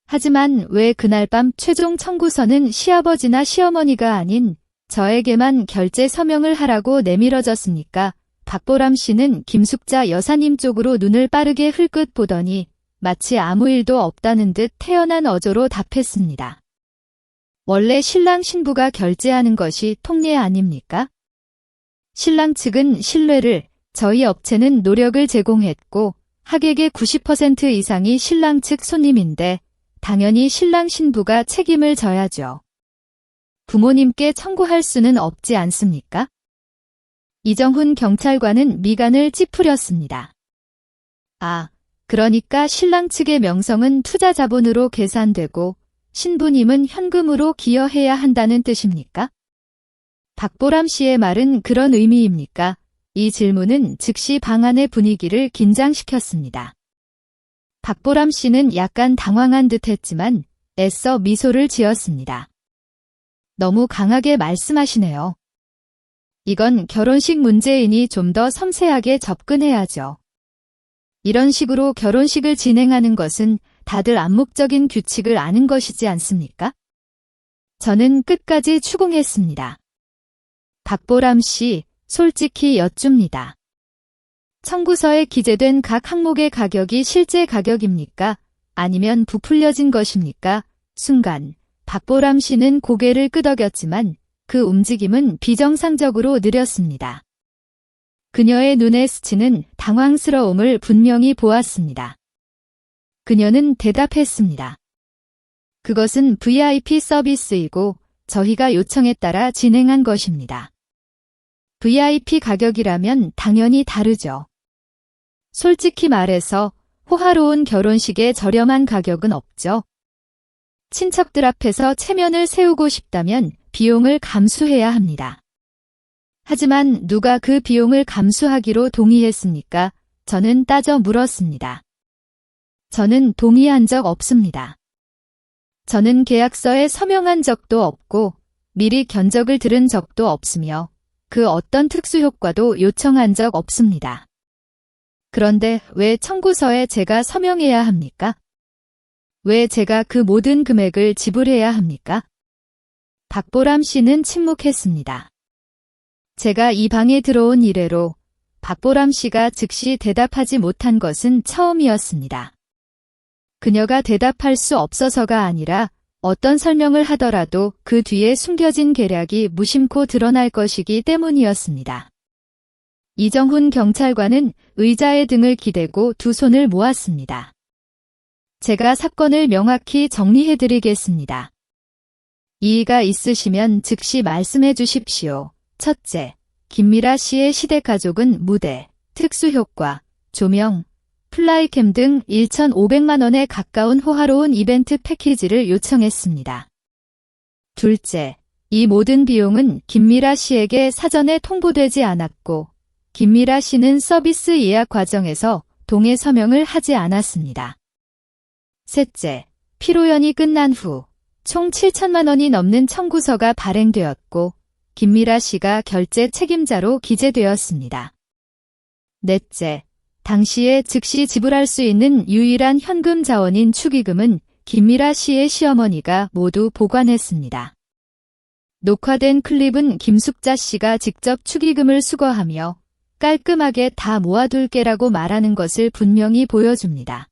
하지만 왜 그날 밤 최종 청구서는 시아버지나 시어머니가 아닌 저에게만 결제 서명을 하라고 내밀어졌습니까? 박보람 씨는 김숙자 여사님 쪽으로 눈을 빠르게 흘끗 보더니 마치 아무 일도 없다는 듯 태연한 어조로 답했습니다. 원래 신랑 신부가 결제하는 것이 통례 아닙니까? 신랑 측은 신뢰를, 저희 업체는 노력을 제공했고 하객의 90% 이상이 신랑 측 손님인데 당연히 신랑 신부가 책임을 져야죠. 부모님께 청구할 수는 없지 않습니까? 이정훈 경찰관은 미간을 찌푸렸습니다. 아, 그러니까 신랑 측의 명성은 투자 자본으로 계산되고 신부님은 현금으로 기여해야 한다는 뜻입니까? 박보람 씨의 말은 그런 의미입니까? 이 질문은 즉시 방안의 분위기를 긴장시켰습니다. 박보람 씨는 약간 당황한 듯했지만 애써 미소를 지었습니다. 너무 강하게 말씀하시네요. 이건 결혼식 문제이니 좀 더 섬세하게 접근해야죠. 이런 식으로 결혼식을 진행하는 것은 다들 암묵적인 규칙을 아는 것이지 않습니까? 저는 끝까지 추궁했습니다. 박보람 씨, 솔직히 여쭙니다. 청구서에 기재된 각 항목의 가격이 실제 가격입니까? 아니면 부풀려진 것입니까? 순간 박보람 씨는 고개를 끄덕였지만 그 움직임은 비정상적으로 느렸습니다. 그녀의 눈에 스치는 당황스러움을 분명히 보았습니다. 그녀는 대답했습니다. 그것은 VIP 서비스이고 저희가 요청에 따라 진행한 것입니다. VIP 가격이라면 당연히 다르죠. 솔직히 말해서 호화로운 결혼식에 저렴한 가격은 없죠. 친척들 앞에서 체면을 세우고 싶다면 비용을 감수해야 합니다. 하지만 누가 그 비용을 감수하기로 동의했습니까? 저는 따져 물었습니다. 저는 동의한 적 없습니다. 저는 계약서에 서명한 적도 없고 미리 견적을 들은 적도 없으며 그 어떤 특수효과도 요청한 적 없습니다. 그런데 왜 청구서에 제가 서명해야 합니까? 왜 제가 그 모든 금액을 지불해야 합니까? 박보람 씨는 침묵했습니다. 제가 이 방에 들어온 이래로 박보람 씨가 즉시 대답하지 못한 것은 처음이었습니다. 그녀가 대답할 수 없어서가 아니라 어떤 설명을 하더라도 그 뒤에 숨겨진 계략이 무심코 드러날 것이기 때문이었습니다. 이정훈 경찰관은 의자에 등을 기대고 두 손을 모았습니다. 제가 사건을 명확히 정리해드리겠습니다. 이의가 있으시면 즉시 말씀해 주십시오. 첫째, 김미라 씨의 시댁가족은 무대, 특수효과, 조명, 플라이캠 등 1,500만 원에 가까운 호화로운 이벤트 패키지를 요청했습니다. 둘째, 이 모든 비용은 김미라 씨에게 사전에 통보되지 않았고 김미라 씨는 서비스 예약 과정에서 동의 서명을 하지 않았습니다. 셋째, 피로연이 끝난 후 총 7천만 원이 넘는 청구서가 발행되었고 김미라 씨가 결제 책임자로 기재되었습니다. 넷째, 당시에 즉시 지불할 수 있는 유일한 현금 자원인 축의금은 김미라 씨의 시어머니가 모두 보관했습니다. 녹화된 클립은 김숙자 씨가 직접 축의금을 수거하며 깔끔하게 다 모아둘게라고 말하는 것을 분명히 보여줍니다.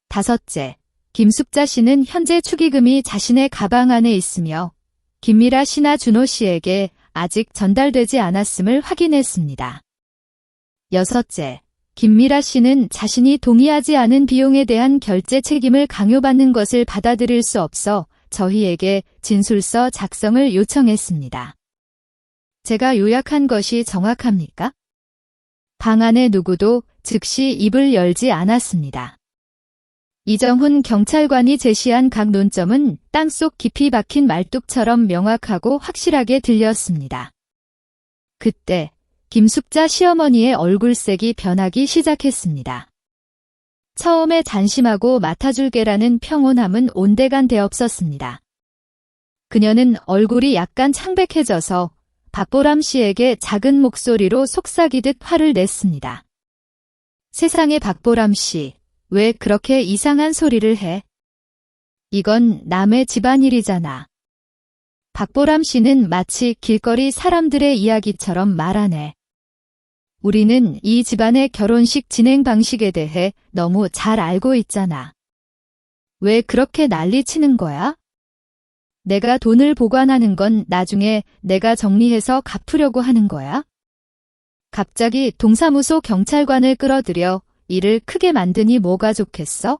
다섯째, 김숙자 씨는 현재 축의금이 자신의 가방 안에 있으며 김미라 씨나 준호 씨에게 아직 전달되지 않았음을 확인했습니다. 여섯째, 김미라 씨는 자신이 동의하지 않은 비용에 대한 결제 책임을 강요받는 것을 받아들일 수 없어 저희에게 진술서 작성을 요청했습니다. 제가 요약한 것이 정확합니까? 방 안의 누구도 즉시 입을 열지 않았습니다. 이정훈 경찰관이 제시한 각 논점은 땅속 깊이 박힌 말뚝처럼 명확하고 확실하게 들렸습니다. 그때 김숙자 시어머니의 얼굴색이 변하기 시작했습니다. 처음에 잔심하고 맡아줄게라는 평온함은 온데간데 없었습니다. 그녀는 얼굴이 약간 창백해져서 박보람 씨에게 작은 목소리로 속삭이듯 화를 냈습니다. 세상에 박보람 씨, 왜 그렇게 이상한 소리를 해? 이건 남의 집안일이잖아. 박보람 씨는 마치 길거리 사람들의 이야기처럼 말하네. 우리는 이 집안의 결혼식 진행 방식에 대해 너무 잘 알고 있잖아. 왜 그렇게 난리치는 거야? 내가 돈을 보관하는 건 나중에 내가 정리해서 갚으려고 하는 거야? 갑자기 동사무소 경찰관을 끌어들여 일을 크게 만드니 뭐가 좋겠어?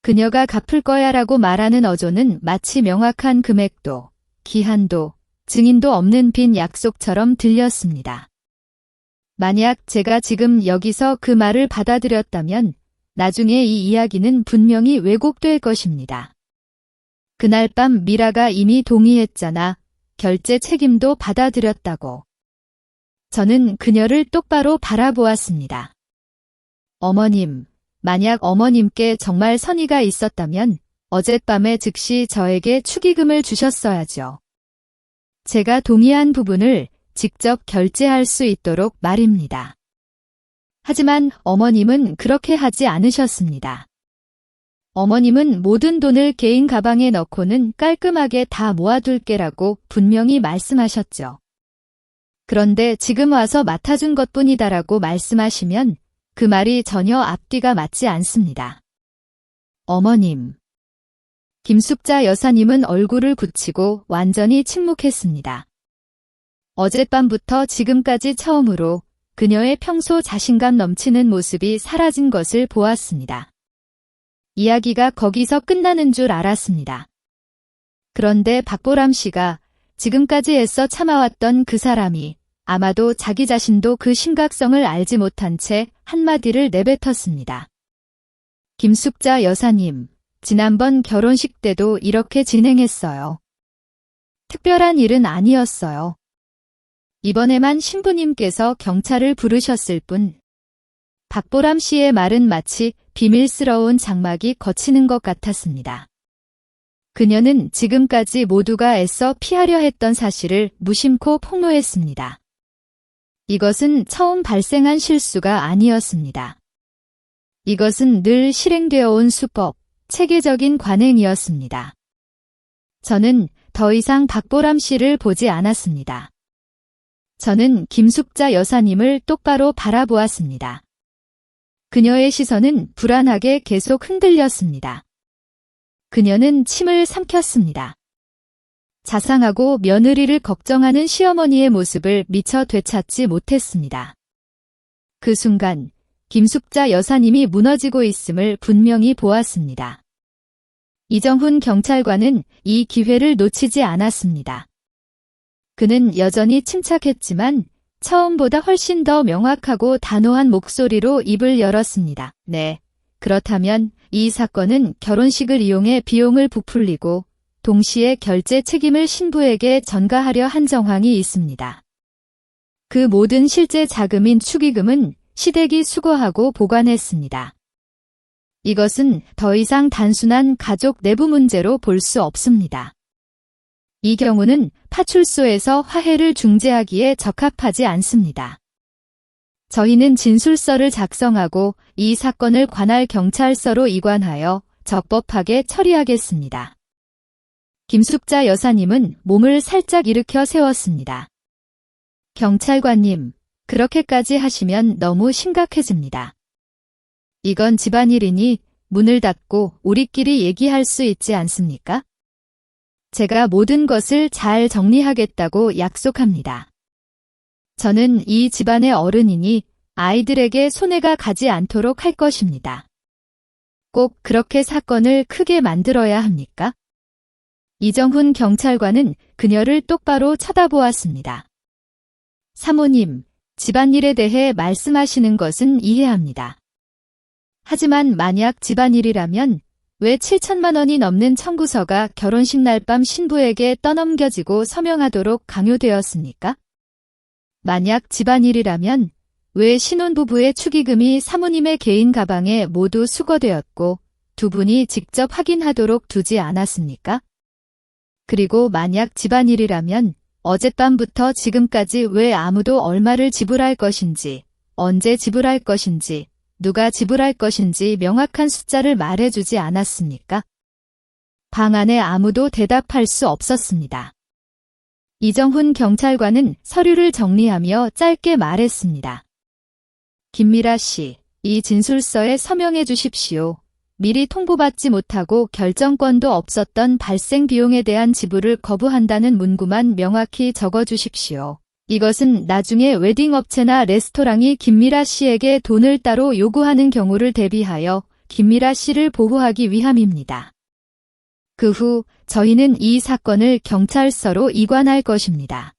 그녀가 갚을 거야 라고 말하는 어조는 마치 명확한 금액도, 기한도, 증인도 없는 빈 약속처럼 들렸습니다. 만약 제가 지금 여기서 그 말을 받아들였다면 나중에 이 이야기는 분명히 왜곡될 것입니다. 그날 밤 미라가 이미 동의했잖아. 결제 책임도 받아들였다고. 저는 그녀를 똑바로 바라보았습니다. 어머님, 만약 어머님께 정말 선의가 있었다면 어젯밤에 즉시 저에게 축의금을 주셨어야죠. 제가 동의한 부분을 직접 결제할 수 있도록 말입니다. 하지만 어머님은 그렇게 하지 않으셨습니다. 어머님은 모든 돈을 개인 가방에 넣고는 깔끔하게 다 모아둘게라고 분명히 말씀하셨죠. 그런데 지금 와서 맡아준 것뿐이다라고 말씀하시면 그 말이 전혀 앞뒤가 맞지 않습니다. 어머님. 김숙자 여사님은 얼굴을 굳히고 완전히 침묵했습니다. 어젯밤부터 지금까지 처음으로 그녀의 평소 자신감 넘치는 모습이 사라진 것을 보았습니다. 이야기가 거기서 끝나는 줄 알았습니다. 그런데 박보람 씨가 지금까지 애써 참아왔던 그 사람이 아마도 자기 자신도 그 심각성을 알지 못한 채 한마디를 내뱉었습니다. 김숙자 여사님, 지난번 결혼식 때도 이렇게 진행했어요. 특별한 일은 아니었어요. 이번에만 신부님께서 경찰을 부르셨을 뿐. 박보람 씨의 말은 마치 비밀스러운 장막이 걷히는 것 같았습니다. 그녀는 지금까지 모두가 애써 피하려 했던 사실을 무심코 폭로했습니다. 이것은 처음 발생한 실수가 아니었습니다. 이것은 늘 실행되어 온 수법, 체계적인 관행이었습니다. 저는 더 이상 박보람 씨를 보지 않았습니다. 저는 김숙자 여사님을 똑바로 바라보았습니다. 그녀의 시선은 불안하게 계속 흔들렸습니다. 그녀는 침을 삼켰습니다. 자상하고 며느리를 걱정하는 시어머니의 모습을 미처 되찾지 못했습니다. 그 순간 김숙자 여사님이 무너지고 있음을 분명히 보았습니다. 이정훈 경찰관은 이 기회를 놓치지 않았습니다. 그는 여전히 침착했지만 처음보다 훨씬 더 명확하고 단호한 목소리로 입을 열었습니다. 네, 그렇다면 이 사건은 결혼식을 이용해 비용을 부풀리고 동시에 결제 책임을 신부에게 전가하려 한 정황이 있습니다. 그 모든 실제 자금인 축의금은 시댁이 수거하고 보관했습니다. 이것은 더 이상 단순한 가족 내부 문제로 볼 수 없습니다. 이 경우는 파출소에서 화해를 중재하기에 적합하지 않습니다. 저희는 진술서를 작성하고 이 사건을 관할 경찰서로 이관하여 적법하게 처리하겠습니다. 김숙자 여사님은 몸을 살짝 일으켜 세웠습니다. 경찰관님, 그렇게까지 하시면 너무 심각해집니다. 이건 집안일이니 문을 닫고 우리끼리 얘기할 수 있지 않습니까? 제가 모든 것을 잘 정리하겠다고 약속합니다. 저는 이 집안의 어른이니 아이들에게 손해가 가지 않도록 할 것입니다. 꼭 그렇게 사건을 크게 만들어야 합니까? 이정훈 경찰관은 그녀를 똑바로 쳐다보았습니다. 사모님, 집안일에 대해 말씀하시는 것은 이해합니다. 하지만 만약 집안일이라면 왜 7천만 원이 넘는 청구서가 결혼식 날 밤 신부에게 떠넘겨지고 서명하도록 강요되었습니까? 만약 집안일이라면 왜 신혼부부의 축의금이 사모님의 개인 가방에 모두 수거되었고 두 분이 직접 확인하도록 두지 않았습니까? 그리고 만약 집안일이라면 어젯밤부터 지금까지 왜 아무도 얼마를 지불할 것인지, 언제 지불할 것인지, 누가 지불할 것인지 명확한 숫자를 말해주지 않았습니까? 방 안에 아무도 대답할 수 없었습니다. 이정훈 경찰관은 서류를 정리하며 짧게 말했습니다. 김미라 씨, 이 진술서에 서명해 주십시오. 미리 통보받지 못하고 결정권도 없었던 발생 비용에 대한 지불을 거부한다는 문구만 명확히 적어 주십시오. 이것은 나중에 웨딩업체나 레스토랑이 김미라 씨에게 돈을 따로 요구하는 경우를 대비하여 김미라 씨를 보호하기 위함입니다. 그 후 저희는 이 사건을 경찰서로 이관할 것입니다.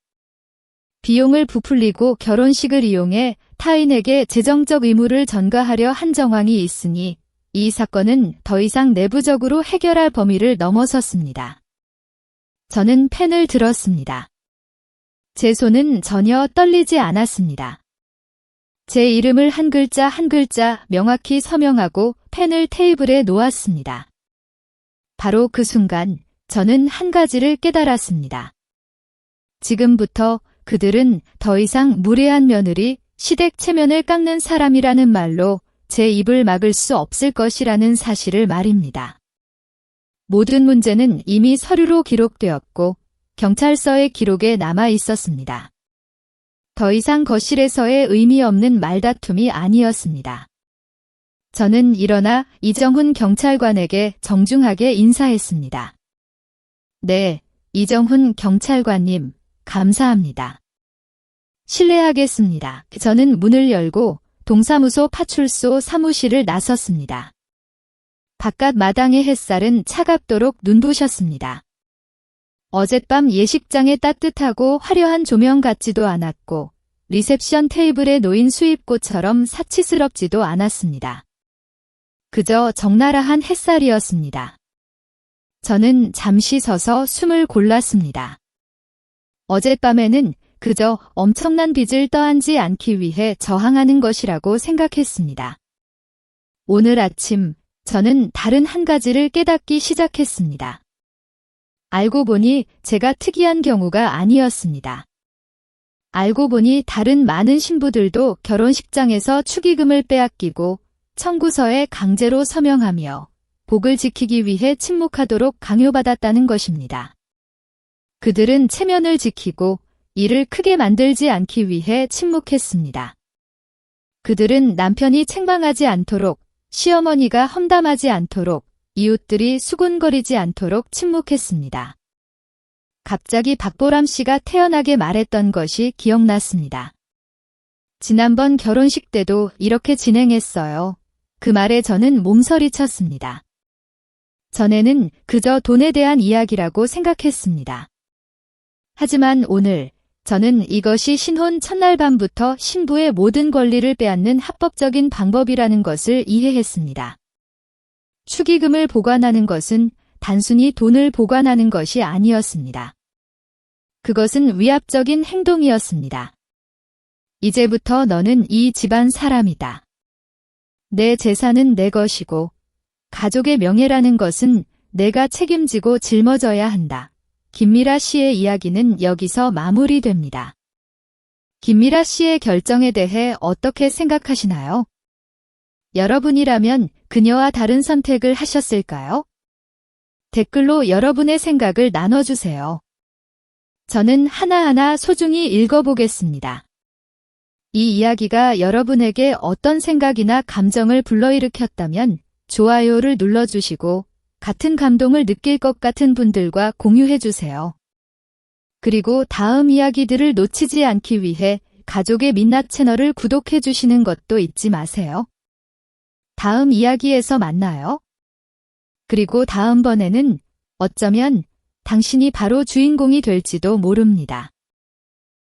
비용을 부풀리고 결혼식을 이용해 타인에게 재정적 의무를 전가하려 한 정황이 있으니 이 사건은 더 이상 내부적으로 해결할 범위를 넘어섰습니다. 저는 펜을 들었습니다. 제 손은 전혀 떨리지 않았습니다. 제 이름을 한 글자 한 글자 명확히 서명하고 펜을 테이블에 놓았습니다. 바로 그 순간 저는 한 가지를 깨달았습니다. 지금부터 그들은 더 이상 무례한 며느리, 시댁 체면을 깎는 사람이라는 말로 제 입을 막을 수 없을 것이라는 사실을 말입니다. 모든 문제는 이미 서류로 기록되었고 경찰서의 기록에 남아 있었습니다. 더 이상 거실에서의 의미 없는 말다툼이 아니었습니다. 저는 일어나 이정훈 경찰관에게 정중하게 인사했습니다. 네, 이정훈 경찰관님, 감사합니다. 실례하겠습니다. 저는 문을 열고 동사무소 파출소 사무실을 나섰습니다. 바깥 마당의 햇살은 차갑도록 눈부셨습니다. 어젯밤 예식장의 따뜻하고 화려한 조명 같지도 않았고 리셉션 테이블에 놓인 수입꽃처럼 사치스럽지도 않았습니다. 그저 적나라한 햇살이었습니다. 저는 잠시 서서 숨을 골랐습니다. 어젯밤에는 그저 엄청난 빚을 떠안지 않기 위해 저항하는 것이라고 생각했습니다. 오늘 아침 저는 다른 한 가지를 깨닫기 시작했습니다. 알고 보니 제가 특이한 경우가 아니었습니다. 알고 보니 다른 많은 신부들도 결혼식장에서 축의금을 빼앗기고 청구서에 강제로 서명하며 복을 지키기 위해 침묵하도록 강요받았다는 것입니다. 그들은 체면을 지키고 일을 크게 만들지 않기 위해 침묵했습니다. 그들은 남편이 책망하지 않도록, 시어머니가 험담하지 않도록, 이웃들이 수군거리지 않도록 침묵했습니다. 갑자기 박보람 씨가 태연하게 말했던 것이 기억났습니다. 지난번 결혼식 때도 이렇게 진행했어요. 그 말에 저는 몸서리쳤습니다. 전에는 그저 돈에 대한 이야기라고 생각했습니다. 하지만 오늘 저는 이것이 신혼 첫날 밤부터 신부의 모든 권리를 빼앗는 합법적인 방법이라는 것을 이해했습니다. 축의금을 보관하는 것은 단순히 돈을 보관하는 것이 아니었습니다. 그것은 위압적인 행동이었습니다. 이제부터 너는 이 집안 사람이다. 내 재산은 내 것이고 가족의 명예라는 것은 내가 책임지고 짊어져야 한다. 김미라 씨의 이야기는 여기서 마무리됩니다. 김미라 씨의 결정에 대해 어떻게 생각하시나요? 여러분이라면 그녀와 다른 선택을 하셨을까요? 댓글로 여러분의 생각을 나눠주세요. 저는 하나하나 소중히 읽어보겠습니다. 이 이야기가 여러분에게 어떤 생각이나 감정을 불러일으켰다면 좋아요를 눌러주시고 같은 감동을 느낄 것 같은 분들과 공유해주세요. 그리고 다음 이야기들을 놓치지 않기 위해 가족의 민낯 채널을 구독해주시는 것도 잊지 마세요. 다음 이야기에서 만나요. 그리고 다음번에는 어쩌면 당신이 바로 주인공이 될지도 모릅니다.